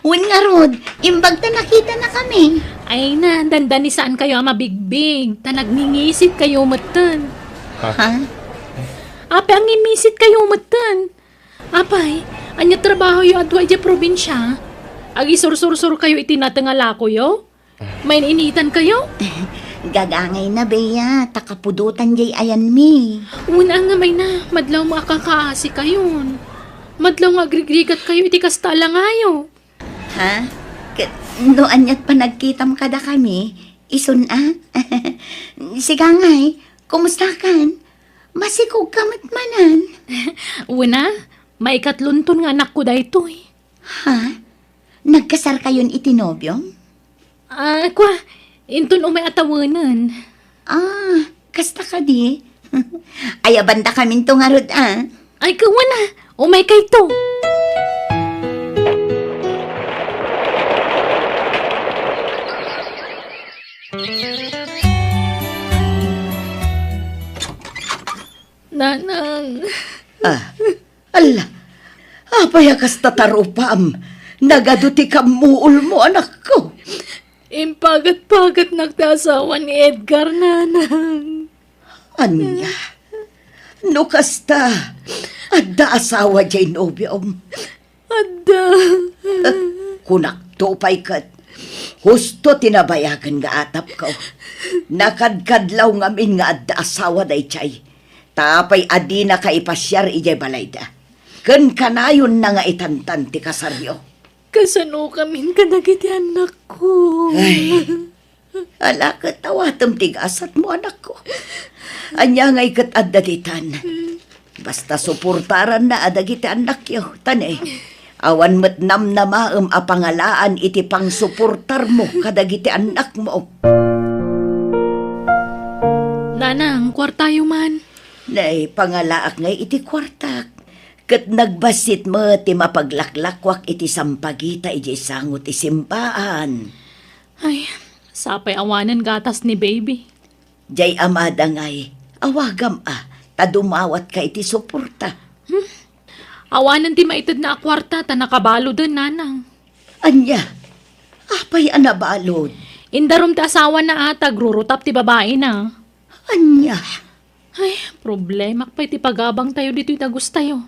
[SPEAKER 3] Wen nga rod, imbag ta nakita na kami.
[SPEAKER 1] Ay na, dandani saan kayo ang mabigbig. Tanagningisit kayo matan.
[SPEAKER 3] Ha?
[SPEAKER 1] Ape, ang imisit kayo matan. Apay, anya trabaho yung adwa iti probinsya. Agi sur kayo itinatangala ko yo? May initan kayo?
[SPEAKER 3] Gagangay na, Bea. Takapudutan jay ayan mi.
[SPEAKER 1] Una nga may na, madlaw makakaasi kayon. Madlaw nga agrigrigat kayo, iti kasta lang ayo.
[SPEAKER 3] Ha? Noan ya't pa nagkitam kada kami, isun Siga ngay, kumusta kan? Masikog kamat manan.
[SPEAKER 1] Una, maikatluntun nga anak ko daytoy.
[SPEAKER 3] Ha? Nagkasar kayon itinobyong?
[SPEAKER 1] Kwa, intun umay atawanan.
[SPEAKER 3] Kasta ka di. Ay, abanda kamin to nga rod,
[SPEAKER 1] Ay, kawana, umay kay to. Nanang,
[SPEAKER 7] Ala, apaya kas tatarupam. Nagaduti ka muul mo, anak ko.
[SPEAKER 1] impagat-pagat nagtasawa ni Edgar, nanang.
[SPEAKER 7] Anya, no kasta, adda asawa jay nobyom.
[SPEAKER 1] Ada.
[SPEAKER 7] Kunak tupay kat, husto tinabayagan nga atap ko. Nakadkadlaw ngamin nga adda asawa day chay. Tapay adi na kaipasyar ijay balayda. Ken kanayon na nga itantan ti kasaryo.
[SPEAKER 1] Kasano kamin kadagiti anak ko.
[SPEAKER 7] Ay, ala ka tawatom tigasat mo anak ko. Anya ngay kat addaditan. Basta suportaran na adagiti anak yo. Tanay, awan met nam na maem apangalaan iti pang suportar mo kadagiti anak mo.
[SPEAKER 1] Nanang, kwartayo man.
[SPEAKER 7] Nay, pangalaak ngay iti kwartak. Kat nagbasit mo ti mapaglaklakwak iti sampagita iti sangot isimpaan.
[SPEAKER 1] Ay, sapay awanan gatas ni baby.
[SPEAKER 7] Jay amada ngay, awagam tadumawat ka iti suporta.
[SPEAKER 1] Awanan ti maitid na akwarta, ta nakabalo din, nanang.
[SPEAKER 7] Anya, apay anabalod.
[SPEAKER 1] Indarom ti asawa na ata, grurutap ti babae na.
[SPEAKER 7] Anya,
[SPEAKER 1] Ay, problema pa iti pagabang tayo dito itagus tayo.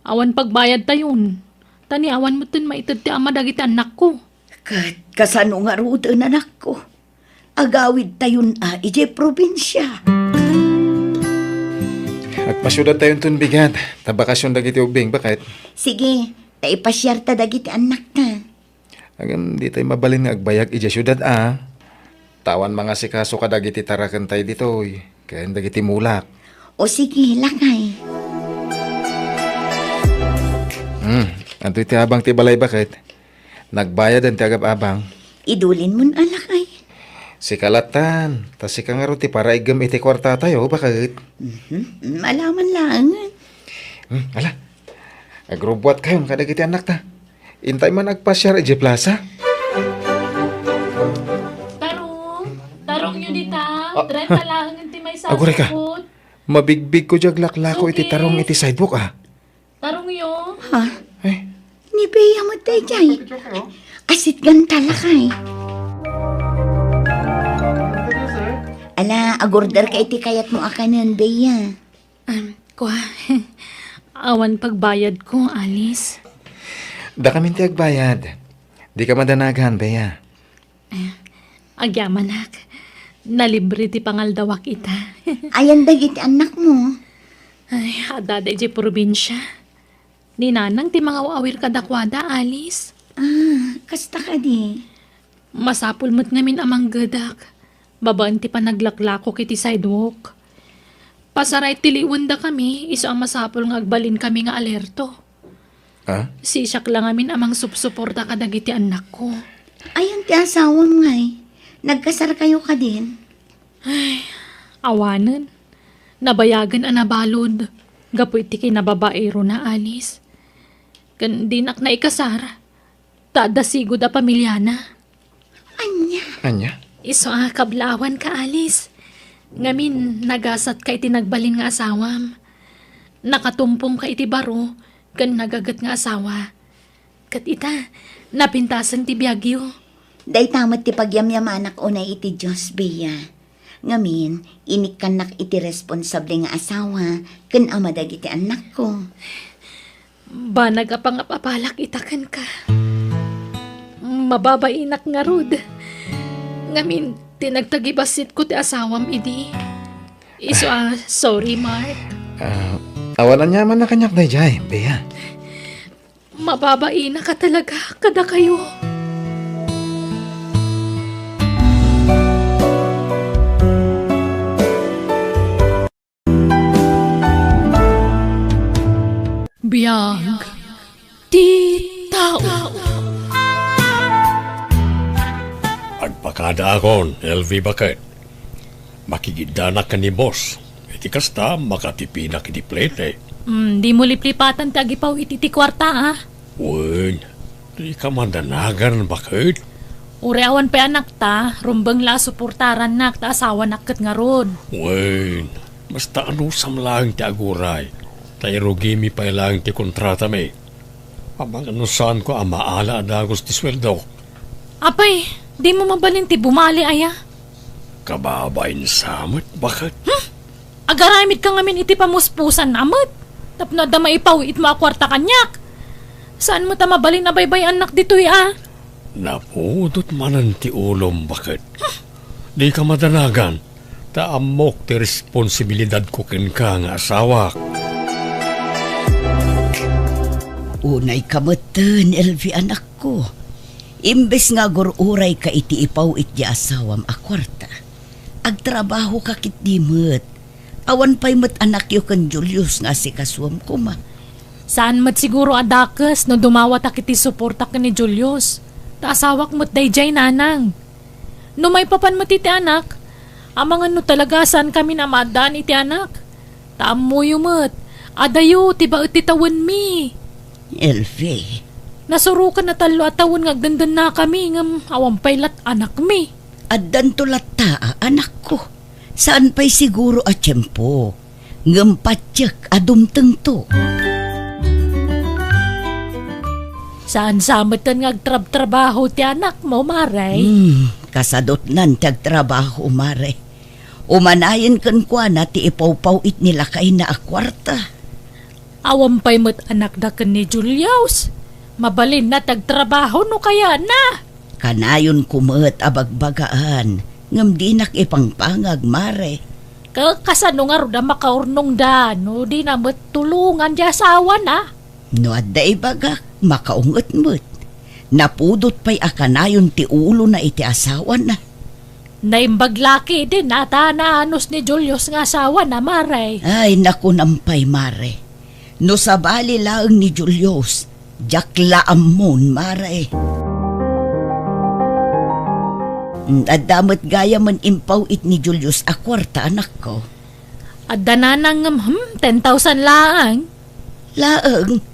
[SPEAKER 1] Awan pagbayad tayon. Tani awan mo tin maitid ti ama dagiti anak ko.
[SPEAKER 7] kat kasano nga rudan anak ko. Agawid tayon ije probinsya.
[SPEAKER 4] Agpasyudad tayong tunbigan. Tabakasyon dagiti ubing, bakit?
[SPEAKER 3] Sige, taipasyar ta dagiti anak ta.
[SPEAKER 4] Agam di tayo mabalin nga agbayag ija syudad, Tawan mga sikaso ka dagiti tarakan tayo ditoy. Kaya dagiti mulak.
[SPEAKER 3] O sige, lakay.
[SPEAKER 4] Anto iti abang ti balay, bakit? Nagbayad ang ti agab-abang.
[SPEAKER 3] Idulin mo na lakay.
[SPEAKER 4] Si kalatan. Tas si kangaro ti para igam iti kwarta tayo, bakit?
[SPEAKER 3] Malaman lang.
[SPEAKER 4] Ala, agrobwat kayo kadagiti anak ta. Intay man agpasyar ije plaza.
[SPEAKER 1] Tarong nyo dita. Trenta lang ti may
[SPEAKER 4] Agure ka. Mabigbig ko jaglaklako iti tarong iti sidewalk,
[SPEAKER 1] Tarong yo.
[SPEAKER 3] Ha?
[SPEAKER 4] Ay,
[SPEAKER 3] Ni Bea mo tayo jay. Asit ganta lakay. Ala, agorder ka iti kayat mo akanan, Bea.
[SPEAKER 1] Kwa, awan pagbayad ko, Alice.
[SPEAKER 4] da kami ti agbayad. Di ka madanagan, Bea.
[SPEAKER 1] Agyamanak. Nalibre ti pangaldawak ita.
[SPEAKER 3] Ayan dagiti anak mo.
[SPEAKER 1] Ay, adada ije probinsya. Ninanang ti mga waawir kadakwada, Alice.
[SPEAKER 3] Kasta ka di.
[SPEAKER 1] Masapul mo't ngamin amang gadak. Babaan ti panaglaklako kiti sidewalk. Pasaray tiliwan da kami, iso ang masapul nga agbalin kami nga alerto. Sisak lang amin amang supsuporta kadagiti anak ko.
[SPEAKER 3] Ayan ti asawa mo ngay. Nagkasar kayo ka din.
[SPEAKER 1] Awanan. Nabayagan anabalod. Gapoy ti kinababaero na, Alice. Kan dinak na ikasar. Tadasigod a pamilya na.
[SPEAKER 4] Anya?
[SPEAKER 1] Iso kablawan ka, Alice. Ngamin, nagasat ka iti nagbalin nga asawam. Nakatumpong ka iti baro, kan nagagat nga asawa. Kat ita, napintasan ti biyagyo.
[SPEAKER 3] Day tamat ti pagyamyamanak unay iti Diyos, Bea. Ngamin, inikkanak iti responsable nga asawa, kan amadag iti anak ko.
[SPEAKER 1] Ba nagapangapapalak itakan ka. Mababainak nga rod. Ngamin, Tinagtagibasit ko ti asawam idi. Iso sorry Mark.
[SPEAKER 4] Awalan niya man na kanyak na jay, Bea.
[SPEAKER 1] Mababai na ka talaga kada kayo. Biyag ti tao.
[SPEAKER 8] Agpakada akon, LV Bakit. Makigidanak ka ni boss. Iti kasta, makatipinak iti plate.
[SPEAKER 1] Di mo liplipatan ti agipaw iti kwarta
[SPEAKER 8] Uy, di ka mandanagan, bakit?
[SPEAKER 1] Ureawan pa anak ta, rumbang la suportaran nak ta asawa nakit nga rod.
[SPEAKER 8] Uy, basta ano samlang ti aguray. Tayo rugimi pa ilang ti kontrata me. Amang ano saan ko amaala adagos ti sweldo.
[SPEAKER 1] Apay, di mo mabalin ti bumali aya.
[SPEAKER 8] Kababain samot, bakit?
[SPEAKER 1] Agaramid ka ngamin iti pamuspusan amot. Tapno da maipaw it makwarta kanyak. Saan mo ta mabalin na baybay anak dito'y
[SPEAKER 8] Napudot manan ti ulom, bakit? Di ka madanagan. Taamok ti responsibilidad ko ken ka nga asawa.
[SPEAKER 7] Unay kamatan, LV anak ko. Imbes nga gururay ka iti ipaw iti asawam akwarta. Agtrabaho ka kit dimot. Awan pa'y mat anak yo kan Julius nga si kaswam ko ma.
[SPEAKER 1] Saan mat siguro adakas no dumawat akiti suporta ka ni Julius. Taasawak mo't dayjay nanang. No may papan mo iti anak, amang ano talaga saan kami na madan iti anak. Taam mo yumot, adayo tiba iti tawon mi.
[SPEAKER 7] LV,
[SPEAKER 1] Nasurukan na talo at tawon ngagdandan na kami ngam awampay lat anak mi.
[SPEAKER 7] addan tulat taa anak ko. Saan pa'y siguro at tiyempo. Ngampatsyak adumteng to.
[SPEAKER 1] Saan samatan ngagtrab-trabaho ti anak mo, Maray?
[SPEAKER 7] Kasadot nan tagtrabaho, mare. Umanayan kan kwa na ti ipaw-paw it nila kay na akwarta.
[SPEAKER 1] Awampay mo't anak da ken ni Julius. Mabalin na tagtrabaho no kaya na.
[SPEAKER 7] Kanayon kumet abagbagaan. Ngam di nak ipangpangag, mare.
[SPEAKER 1] Kasano nga ro da makaurnong da, no di na matulungan di asawa na.
[SPEAKER 7] No adda ibagak, makaungot-mut. Napudot pa'y akanayon ti ulo na iti asawa na.
[SPEAKER 1] Naimbaglaki din ata na anos ni Julius nga asawa na, Maray.
[SPEAKER 7] Ay, naku nampay, mare. No sabali laang ni Julius, jakla amon, mare. Adamot gaya man impaw it ni Julius akwarta, anak ko.
[SPEAKER 1] At dananang 10,000 laang.
[SPEAKER 7] Laang,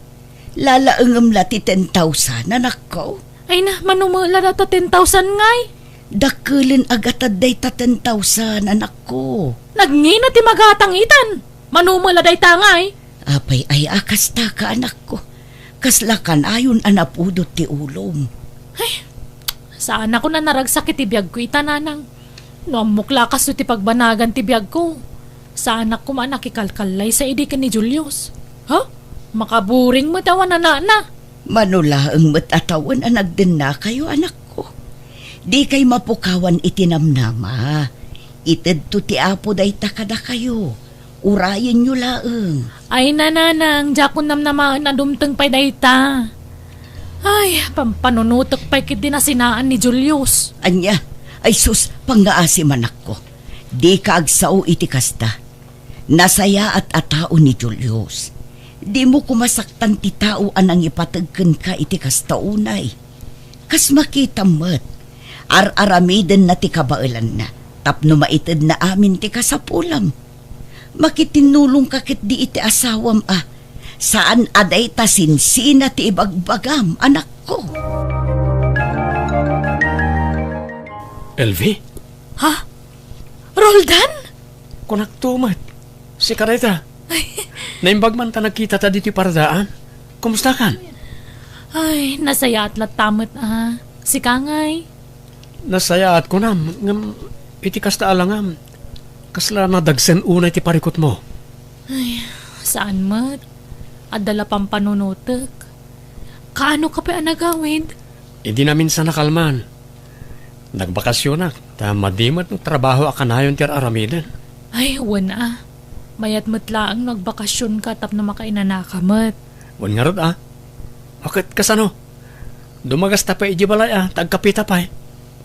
[SPEAKER 7] lalaang lati 10,000, anak ko.
[SPEAKER 1] Ay na, manumula na ta 10,000 ngay.
[SPEAKER 7] Dakulin agatad day ta 10,000, anak ko.
[SPEAKER 1] Nagngina ti magatang itan. Manumula day tangay.
[SPEAKER 7] Apay ay akas ta ka, anak ko. Kaslakan ayon anapudot ti ulom.
[SPEAKER 1] Saan ako na naragsakit ti biyag ko itananang. No amukla kas ti pagbanagan ti biyag ko. Saan ako man nakikalkalay sa idi ka ni Julius. Ha? Makaburing mo tawan na na.
[SPEAKER 7] Manula ang matatawan anag din na kayo, anak ko. Di kay mapukawan itinamnama. Ited to ti apo day takada kayo. Urayan nyo laang.
[SPEAKER 1] Ay nananang, jakon namnamaan na dumteng pa'y dayta. Ay, pampanunutok pa'y kiti na sinaan ni Julius.
[SPEAKER 7] Anya, ay sus, pangaasi manak ko. Di ka agsao iti kasta. Nasaya at atao ni Julius. Di mo kumasaktan ti tao anang ipatagkan ka iti kasta unay. Kas makita mo't, ar-aramiden na ti kabailan na, tapno maited na amin ti kasapulam. Makitinulong kakit di iti asawam saan aday ta sinsina ti ibagbagam, anak ko.
[SPEAKER 8] LV?
[SPEAKER 1] Ha? Roldan?
[SPEAKER 8] Kunaktumat. Si Kareta. Naimbag man ta nagkita ta dito paradaan. Kumusta kan?
[SPEAKER 1] Ay, nasaya at latamot Si Kangay.
[SPEAKER 8] Nasaya at kunam. Ngam, iti kasta alangam. Kasla na dagsen unay ti parikot mo.
[SPEAKER 1] Saan mat? Adala pang panunutok. Kaano ka pa nagawid?
[SPEAKER 8] Hindi namin sa nakalman. Nagbakasyon na. Madimat ng trabaho akanayon tir aramidan.
[SPEAKER 1] Ay, wana. Mayat matlaang nagbakasyon ka tap na makainanakamat.
[SPEAKER 8] Wan nga rod Bakit kasano? Dumagas ta pa balay tagkapita pa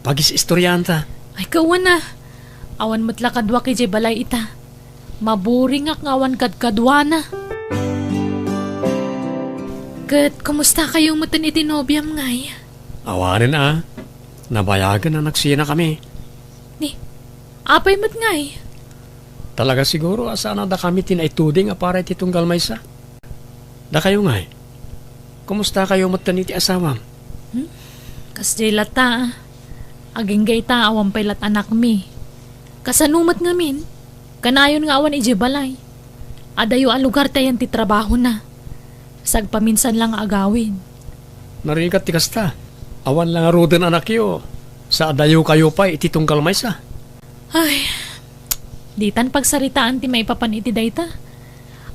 [SPEAKER 8] Pagis istoryanta.
[SPEAKER 1] Ay, kawan na. Awan matlakadwa kay balay ita. Maburing ak ngawan kadkadwa na. Kat, kumusta kayong matan itinobyam ngay?
[SPEAKER 8] Awanin Nabayagan na nagsina kami.
[SPEAKER 1] Ni, apay mat ngay?
[SPEAKER 8] Talaga siguro asana da kami tinaituding para ititunggal maysa. Da kayo ngay. Kumusta kayo matan iti asawam?
[SPEAKER 1] Kasdilat ta. Aging gay ta awan paylat anak mi. Kasanumat ngamin. Kanayon nga awan ijibalay. Adayo a lugar tayan ti trabaho na. Sagpaminsan lang agawin.
[SPEAKER 8] Narigat ti kasta. Awan lang aruden anak yo. Sa adayo kayo pa ititunggal maysa.
[SPEAKER 1] Ay, ditan pagsaritaan ti may papan iti dayta.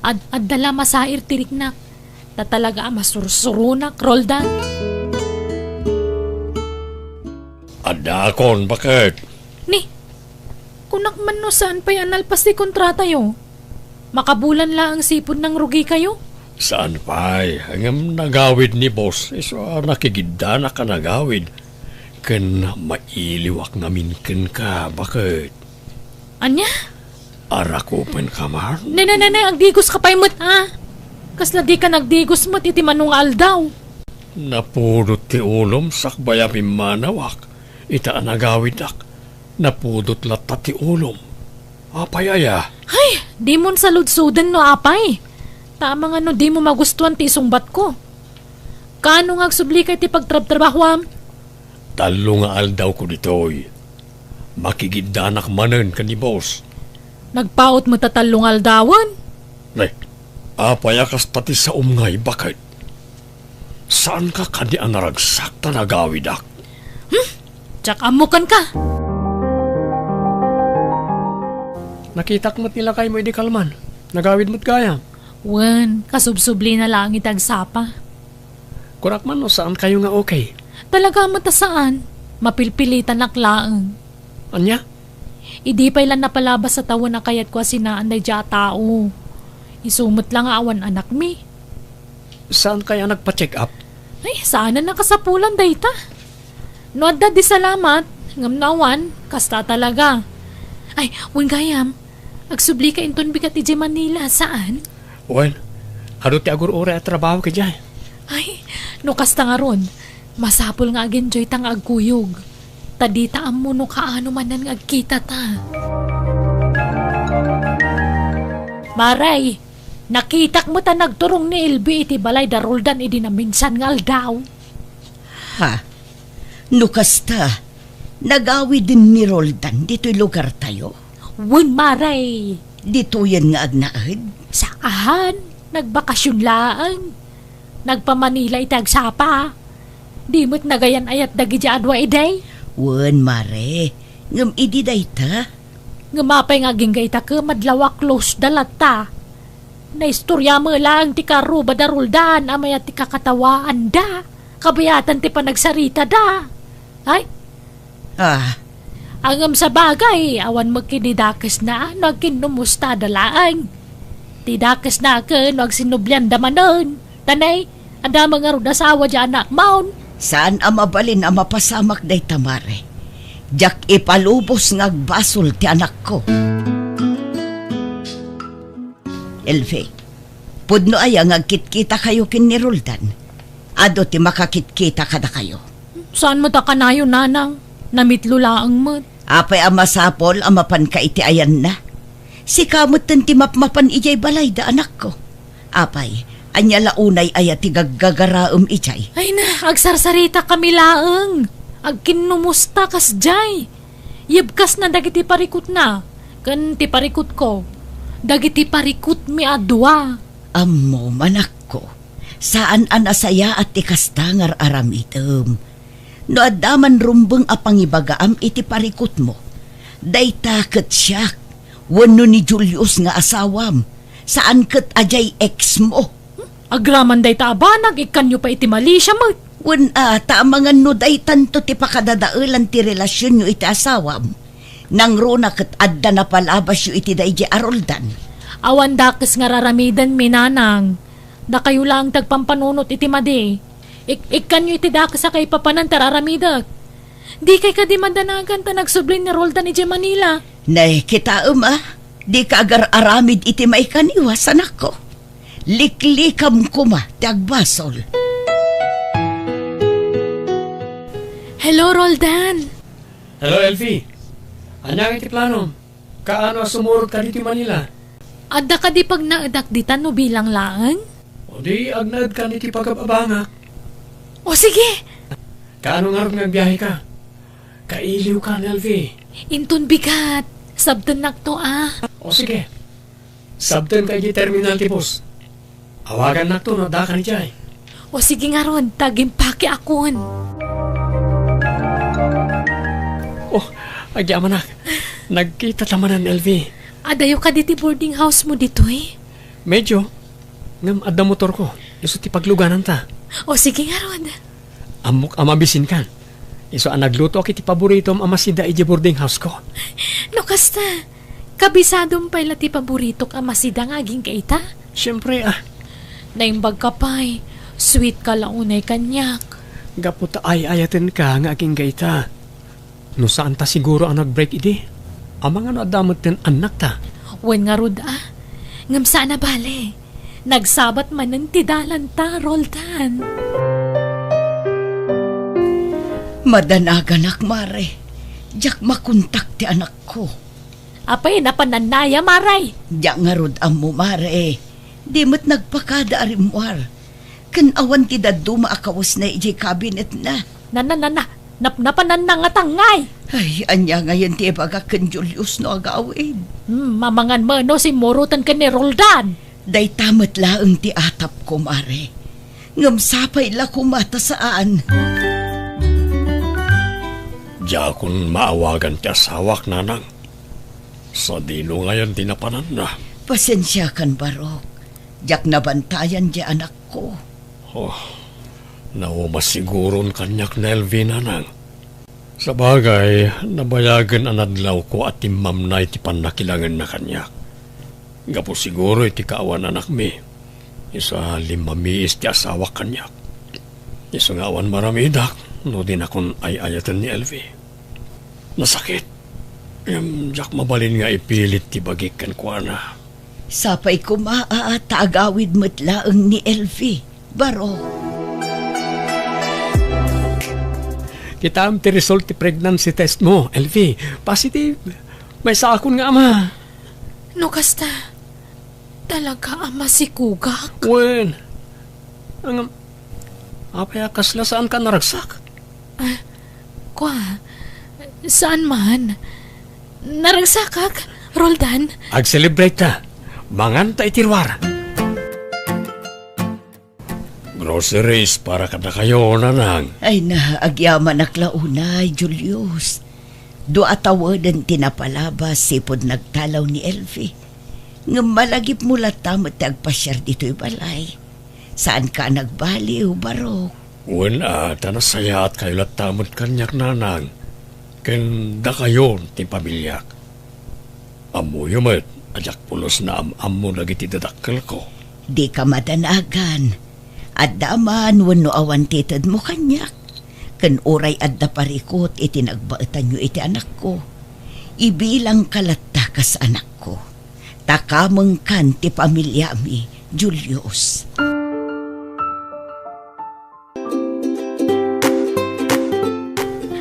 [SPEAKER 1] Addala masair tiriknak. Ta talaga masursurunak, Roldan.
[SPEAKER 8] Adakon, bakit?
[SPEAKER 1] Ni, kunak man no saan pa'y analpas ti kontrata yo? Makabulan lang ang sipon ng rugi kayo?
[SPEAKER 8] Saan pa'y? Hanggang nagawid ni boss. So, nakigida na ka nagawid. Kan mailiwak namin kan ka. Bakit?
[SPEAKER 1] Anya?
[SPEAKER 8] Arakupan ka man?
[SPEAKER 1] Nanay, agdigos ka pa'y Kasla di ka nagdigos mo't iti manung aldaw.
[SPEAKER 8] Napudot ti ulom sakbaya manawak. Ita nagawid ak. Napudot lata ti ulom. Apay aya?
[SPEAKER 1] Ay, di mon saludsudan no apay. Tama nga no di mo magustuhan ti isungbat ko. Kano nga agsubli kay ti pagtrab-trabahwam?
[SPEAKER 8] Talo nga aldaw ko ditoy. Makigidanak manen ka ni boss.
[SPEAKER 1] Nagpaot mo tatalong aldawan?
[SPEAKER 8] Nay, apayakas pati sa umngay, bakit? Saan ka kani ang naragsak na nagawid ak?
[SPEAKER 1] Tsak amukan ka.
[SPEAKER 8] Nakitak mo't nila kay mo di kalman. Nagawid mo't gaya.
[SPEAKER 1] Wan, kasubsubli na lang itagsapa.
[SPEAKER 8] Kurak man no saan kayo nga okay?
[SPEAKER 1] Talaga mo ta saan? Mapilpilitan naklaang.
[SPEAKER 8] Anya?
[SPEAKER 1] Idi pa ilan napalabas sa tawa na kayat ko sinaan day dya tao. Isumot lang awan anak mi.
[SPEAKER 8] Saan kaya nagpa-check up?
[SPEAKER 1] Ay, saan na nakasapulan day ta? No adda di salamat. Ngamnawan, kasta talaga. Ay, wan gayam. Agsubli ka inton bigat iti Manila. Saan?
[SPEAKER 8] Well, haro ti agur ore at trabaho ka dyan.
[SPEAKER 1] Ay, no kasta nga ron. Masapol nga agenjoy tang agkuyog. Tadita mo no kaano man nga agkita ta. Maray, nakitak mo ta nagturong ni Elby iti balay da Roldan idi na minsan nga aldaw.
[SPEAKER 7] Ha? Nukasta, nagawi din ni Roldan dito'y lugar tayo.
[SPEAKER 1] Wen maray,
[SPEAKER 7] Dito yan nga agnaad.
[SPEAKER 1] saan? Nagbakasyon laang. Nagpamanila itagsapa. Di mo't nagayan ayat dagi dya adwa iday.
[SPEAKER 7] Wan mare, ngam idi dayta.
[SPEAKER 1] Ngamapay nga ginggay ta ka madlawa close dalata. Naistorya mo lang ti karuba da Roldan amaya ti kakatawaan da. Kabayatan ti panagsarita da. Ay,
[SPEAKER 7] Ah,
[SPEAKER 1] angam sa bagay, awan magkinidakas na nagkinumusta dalaang. Tidakas na ka nagsinubyan damanon. Tanay, anda mga rudasawa dyan anak maun.
[SPEAKER 7] saan ang mabalin ang mapasamak dayta mare? Jak ipalubos nga agbasol ti anak ko. Elfe, pudno ay ang agkitkita kayo kin ni Roldan. Ado ti makakitkita kada kayo.
[SPEAKER 1] Saan mo ta kanayo nanang? Namitlo laang mo.
[SPEAKER 7] Apay ang masapol ang mapan ka iti ayan na. Si kamot ti mapmapan ijay balay da anak ko. Apay, anya launay ayat ti gaggagaraom ijay.
[SPEAKER 1] Ay na, agsarsarita kami laang. Agkinumusta kas jay. Yibkas na dagiti parikot na. Kan ti parikot ko. Dagiti parikot mi adwa.
[SPEAKER 7] Ammo manak ko, saan an asaya at ikastangar aram item. No adaman rumbeng apangibagaam iti parikot mo. Dayta ket siyak, wano ni Julius nga asawam. Saan ket ajay ex mo?
[SPEAKER 1] Agraman day ta abanag, ikanyo pa iti mali siya mo.
[SPEAKER 7] Wen ta mga nuday tanto ti pakadadaulan ti relasyon nyo iti asawam. Nang runa kat adda na palabas yu iti daiji aroldan.
[SPEAKER 1] Awan dakes nga raramidan minanang. Da kayo lang tagpampanunot iti madi. Ikan nyo iti dakes sa kay papanan tararamidak. Di kay kadi madanagan ta nagsublin ni Roldan iti Manila.
[SPEAKER 7] Nay, kita di ka agar aramid iti maikaniwasan ako. Liklikam kuma ti agbasol.
[SPEAKER 1] Hello, Roldan.
[SPEAKER 8] Hello, Elfie. Anyang iti plano? Kaano sumurot ka dito Manila?
[SPEAKER 1] Adda ka di pag naadakditan no bilang laang?
[SPEAKER 8] O di agnad ka niti pagababanga.
[SPEAKER 1] O sige,
[SPEAKER 8] Kaano nga rin nagbiyahe ka? Kailiw ka, Elfie.
[SPEAKER 1] intun bigat. Sabdan nakto
[SPEAKER 8] O sige. Sabten kay terminal ti bus. Awagan na to, nada ka ni Jai.
[SPEAKER 1] O sige nga ron, tagimpake akon.
[SPEAKER 8] Oh, agyaman nak. Nagkita tamanan, Elfie.
[SPEAKER 1] Adayo ka diti boarding house mo dito eh.
[SPEAKER 8] Medyo. Ngam adda motor ko. Iso ti pagluganan ta.
[SPEAKER 1] O sige nga ron.
[SPEAKER 8] Amok amabisin kan. Iso ang nagluto ako iti paborito amasida iti boarding house ko.
[SPEAKER 1] No kasta, kabisadong pala ti paborito ka masidang aging kaita.
[SPEAKER 8] Siyempre
[SPEAKER 1] Naimbag ka pa'y, sweet ka launay kanyak.
[SPEAKER 8] gaputa ay ayaten ka nga aking gaita. No saan ta siguro ang nag-break idi? Amang ano adamot ten anak ta.
[SPEAKER 1] Wen nga rod ngam sana bale. Nagsabat man ng tidalan ta, Roldan.
[SPEAKER 7] Madanagan mare. Diyak makontak ti anak ko.
[SPEAKER 1] Apay napananaya, Maray.
[SPEAKER 7] Diyak nga rod mo mare. Di mo't nagpakada arimwar. Kan awan ti daduma akawas na iji cabinet na.
[SPEAKER 1] Napanan na nga tangay.
[SPEAKER 7] Ay, anya ngayon ti baga kan Julius no agawin.
[SPEAKER 1] Mamangan mo no si Morutan ka ni Roldan.
[SPEAKER 7] Day tamat laeng ti atap ko mare. Ngam sapay la kumata saan.
[SPEAKER 8] Diya kung maawagan ti asawak nanang. Sa dino ngayon tinapanan na.
[SPEAKER 7] Pasensya kan barok. Diyak nabantayan di anak ko.
[SPEAKER 8] Oh, naumas siguron kanyak na Elvie nanang. Sa bagay, nabayagan ang adlaw ko at timam na iti panakilangan na kanyak. Gapo siguro iti kaawan anak mi. Isa limamiis ti asawa kanyak. Isa nga awan maramidak, no din akong ay-ayatan ni Elvie. Nasakit. Diyak mabalin nga ipilit ti bagikan ko na.
[SPEAKER 7] Sapay ko taagawid mo't laeng ni Elfie. Baro.
[SPEAKER 8] Kita am ti result ti pregnancy test mo, Elfie. Positive. May sakon nga ama.
[SPEAKER 1] No kasta, talaga ama si Kugak.
[SPEAKER 8] Wen. Ang apay kasla saan ka naragsak?
[SPEAKER 1] Saan man? Naragsakak, Roldan.
[SPEAKER 8] Ag-celebrate ta. Mangan ta itirwar. Groceries para kada kayo nanang.
[SPEAKER 7] Ay na, agyaman aklaunay, Julius. Do atawadan tinapalabas sipod nagtalaw ni Elfie. Ngam malagip mo latam at agpasyar dito'y balay. Saan ka nagbaliw, Barok?
[SPEAKER 8] Wen tanasaya at kayo latamot kanyak nanang. Kenda kayo ti pamilyak. Amo yumet, ajak pulos na am-amo nagiti dadakkel ko.
[SPEAKER 7] Di ka madanagan. At daman wano awan titad mo kanyak. Kan oray adda parikot iti nagbaetan nyo iti anak ko. Ibilang kalatta kas anak ko. Takameng kan ti pamilya mi, Julius.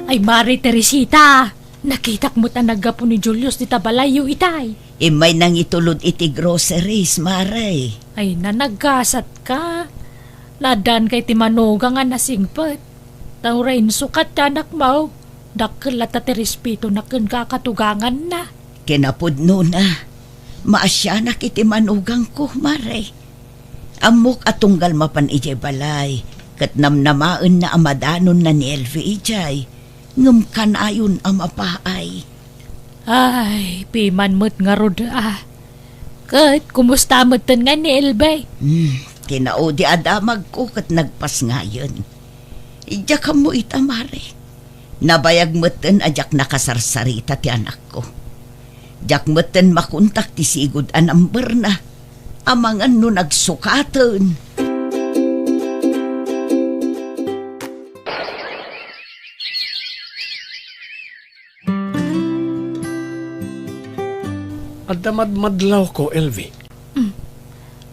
[SPEAKER 1] Ay, Mari Teresita, nakitak mo tanaga po ni Julius di tabalayo itay.
[SPEAKER 7] May nang itulod iti groceries, Maray.
[SPEAKER 1] Ay, nanagasat ka. Nadan kay timanuga nga nasingpet. Tawrain sukat anak mo. Dakkel at respeto na ken kakatugangan na.
[SPEAKER 7] Kinapudno na. Maasyanak iti manugang ko, Maray. Amok atunggal mapan ijay balay. Kat namnamaen na amadanon na ni Elfie ijay. Ngam kanayon amapaay.
[SPEAKER 1] Ay, piman mo't nga rod Kat, kumusta mo't nga ni Elbay?
[SPEAKER 7] Tinao di adamag ko kat nagpas ngayon. Ija ka mo itamare. Nabayag meten ajak nakasarsarita ti anak ko. Jak meten makuntak ti sigud an amber na. Amangan no nagsukatan.
[SPEAKER 8] Adamad-madlaw ko, Elvi.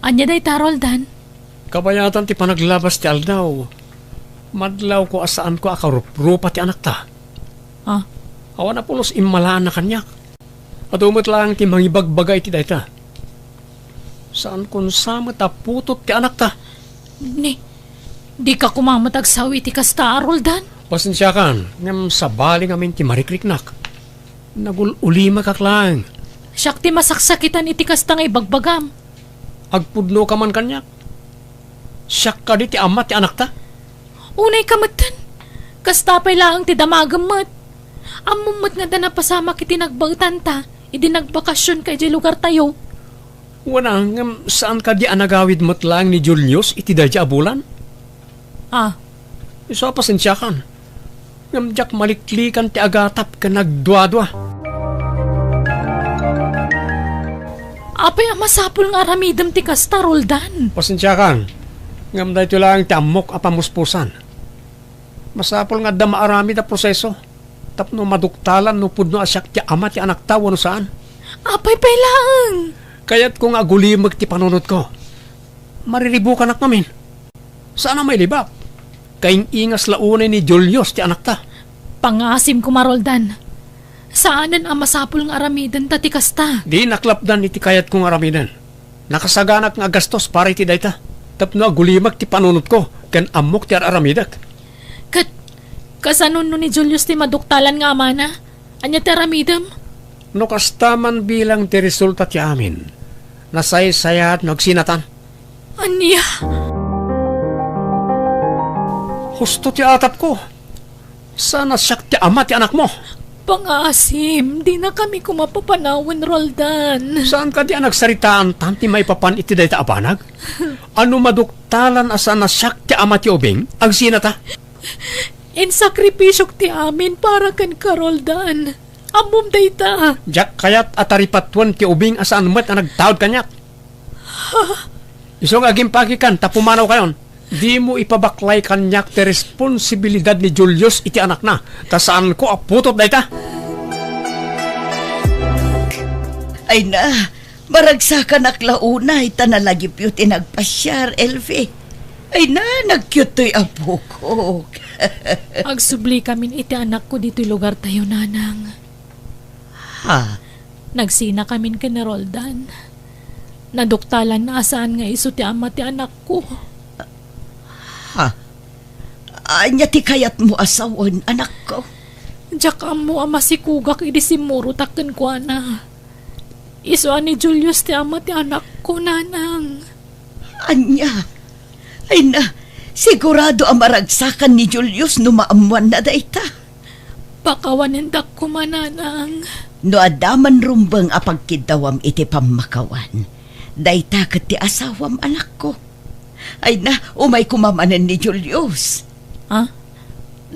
[SPEAKER 1] Anya day ta, Roldan?
[SPEAKER 8] Kabayatan ti panaglabas ti aldaw. Madlaw ko asaan ko akarupa ti anak ta.
[SPEAKER 1] Ah,
[SPEAKER 8] Awan na pulos imalaan na kanyak. At umot lang ti mangibagbagay ti dayta. Saan kun sama ta putot ti anak ta?
[SPEAKER 1] di ka kumamatag sawi ti kasta, Roldan?
[SPEAKER 8] Pasensya kan, ngam sabali ngamin ti marikriknak. Nagululima kaklang.
[SPEAKER 1] Siyak ti masaksakitan iti kasta nga ibagbagam.
[SPEAKER 8] Agpudno ka man kanyak. Siyak ka di ti ama ti anak ta.
[SPEAKER 1] Unay kamatan. Kastapay lang ti damagamot. Amumot nga da napasama kiti nagbagtan ta. Idi nagbakasyon kay di lugar tayo.
[SPEAKER 8] Wana, ngam saan ka di anagawid mo't lang ni Julius iti dadya abulan?
[SPEAKER 1] Ah,
[SPEAKER 8] Iso pasensya kan. Ngam jak maliklikan ti agatap ka nagdwa-dwa.
[SPEAKER 1] apay masapul nga aramidam ti kasta, Roldan.
[SPEAKER 8] Pasensya kan. Ngam dahito lang ti amok apamuspusan. Masapol nga da maarami da proseso. Tapno maduktalan no pudno asyak ti ama ti anak tawa no saan.
[SPEAKER 1] Apay pay lang.
[SPEAKER 8] Kaya't kung agulimag ti panunod ko, mariribukan nak namin. Saan ang may libak? Kaing ingas launay ni Julius ti anak ta.
[SPEAKER 1] Pangasim ko, Roldan. Saanan ang masapul nga aramidan ta ti kasta?
[SPEAKER 8] Di naklapdan iti kayat kong aramidan. Nakasaganak nga gastos para iti dayta. Tapno agulimag ti panunod ko, kan amok ti aramidak.
[SPEAKER 1] Kasanon no ni Julius ti maduktalan nga ama na? Anya ti aramidam?
[SPEAKER 8] No kastaman bilang ti resulta ti amin. Nasaysayat nagsinatan.
[SPEAKER 1] Anya?
[SPEAKER 8] Husto ti atap ko. Sana siyak ti ama ti anak mo.
[SPEAKER 1] Pangasim, di na kami kumapapanawan, Roldan.
[SPEAKER 8] Saan ka di nagsaritaan tanti may papan iti dayta abanag? Ano maduktalan asa na siyak ti ama ti ubing? Ang sinata?
[SPEAKER 1] In sakripisyok ti amin para kan ka, Roldan. Amom dayta.
[SPEAKER 8] Jak kayat ataripatwan ti ubing asaan met na nagtawad kanyak. Isong aging pagikan tapumanaw kayon. Di mo ipabaklay kanyak ti responsibilidad ni Julius iti anak na. Tasaan ko aputot dayta.
[SPEAKER 7] Ay na, maragsakan aklaunay tanalagip yu tinagpasyar, Elvi. Ay na, nagkyutoy apo ko.
[SPEAKER 1] Agsubli kamin iti anak ko dito'y lugar tayo, nanang.
[SPEAKER 7] Ha?
[SPEAKER 1] Nagsina kamin ka ni Roldan. Naduktalan na asaan nga iso ti ama ti anak ko.
[SPEAKER 7] Ha? Anya ti kayat mo asawan, anak ko.
[SPEAKER 1] Diyak mo ama si Kugak idisimuro taken ko na. Iso ni Julius ti ama ti anak ko, nanang.
[SPEAKER 7] Anya? Ay na, sigurado ang maragsakan ni Julius no maamuan na dayta.
[SPEAKER 1] Pakawanindak ko, mananang.
[SPEAKER 7] No adaman rumbang apagkidawam iti pamakawan. Dayta ket ti asawam anak ko. Ay na, umay kumamanan ni Julius.
[SPEAKER 1] Ha?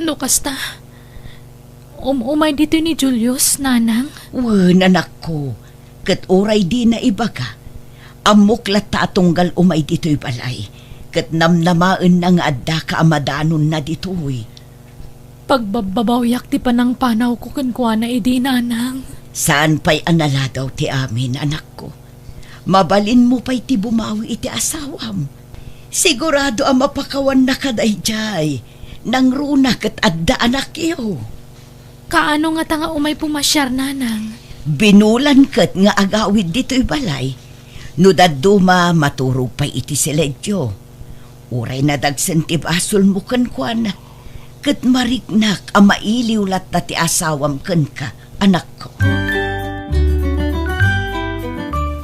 [SPEAKER 1] No kasta? Umay dito ni Julius, nanang?
[SPEAKER 7] Wen, anak ko. Ket uray di na iba ka. Amok lata atunggal umay dito'y balay. Ket namnamaan na nga adda ka amadanon na dito'y.
[SPEAKER 1] Pagbabawyak ti panang panaw ko kankwa na idi, nanang.
[SPEAKER 7] Saan pa'y anala daw ti amin, anak ko? Mabalin mo pa'y ti bumawi iti asawam. Sigurado ang mapakawan na kadayjay. Nang runa ket adda anak iyo.
[SPEAKER 1] Kaano nga tanga umay pumasyar, nanang?
[SPEAKER 7] Binulan ket nga agawid dito'y balay. No daduma maturog pa'y iti seledyo. Uray na dagsen ti basol mo kankwana. Ket mariknak ang mailiw lat na ti asawam ken ka, anak ko.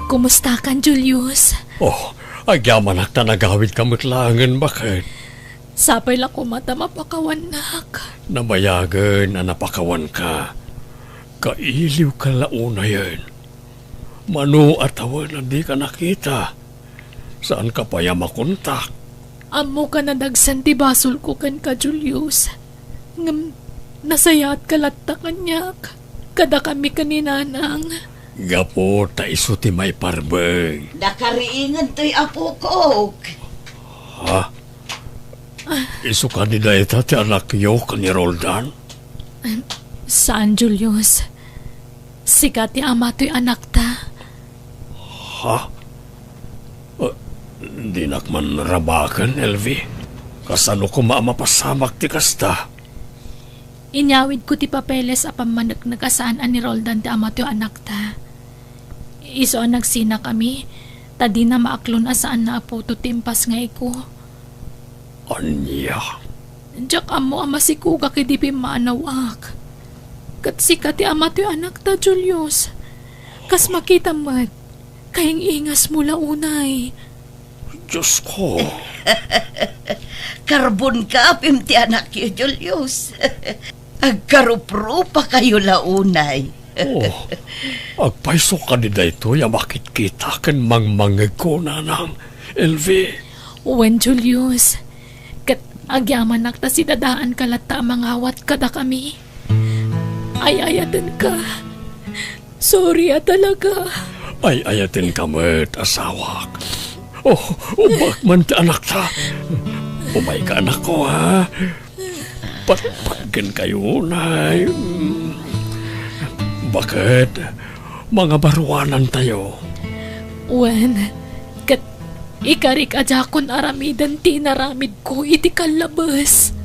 [SPEAKER 1] Kumusta kan, Julius?
[SPEAKER 8] Oh, agyaman ak na nagawid kamutlangan bakit?
[SPEAKER 1] Sapay la ko mata mapakawanak.
[SPEAKER 8] Namayagan na napakawan ka. Kailiw ka launa yan. Mano at awan na di ka nakita. Saan ka pa ya makontak?
[SPEAKER 1] Amo ka na dagsan ti basol ko kan ka, Julius. Ngam, nasayat kalatta kanyak. Kada kami kaninanang.
[SPEAKER 8] Gapo ta iso ti may parbeng.
[SPEAKER 7] Nakariingan to'y apo ko.
[SPEAKER 8] Ha? Iso ka ni dayta ti anak yo ka ni Roldan?
[SPEAKER 1] Saan, Julius? Sikat ti ama to'y anak ta.
[SPEAKER 8] Ha? Di nakman rabakan, Elvi. Kasano ko maamapasamak ti kasta?
[SPEAKER 1] Inyawid ko ti papeles a pamanak nagasaan ni Roldan ti ama to'y anak ta. Iso ang nagsina kami, tadi na maaklon asaan na apo to timpas nga iko.
[SPEAKER 8] Anya?
[SPEAKER 1] Diyak amo ama si Kuga kay di pimanawak. Kat sikat ti ama to'y anak ta, Julius. Kas makita mat, kayang ingas mula unay.
[SPEAKER 8] Diyos ko.
[SPEAKER 7] Karbon ka, ti anak yo, Julius. Agkaruprupa kayo launay.
[SPEAKER 8] Oh, agpaiso ka ni dayto ya makit kita kan mangmangag ko nanang. Elvi.
[SPEAKER 1] Wen, Julius. Kat agyaman nakta si dadaan kalata mangawat kada kami. Ay-ayadan ka. Sorry talaga.
[SPEAKER 8] Ay ayatin ka met, asawak. Oh, ubak man ti anak ta. Umay ka anak ko, ha? Patpatgan kayo, nay. Bakit? Mga baruanan tayo.
[SPEAKER 1] Wen, kat ikarik ajakon aramidan ti naramid ko iti kalabas.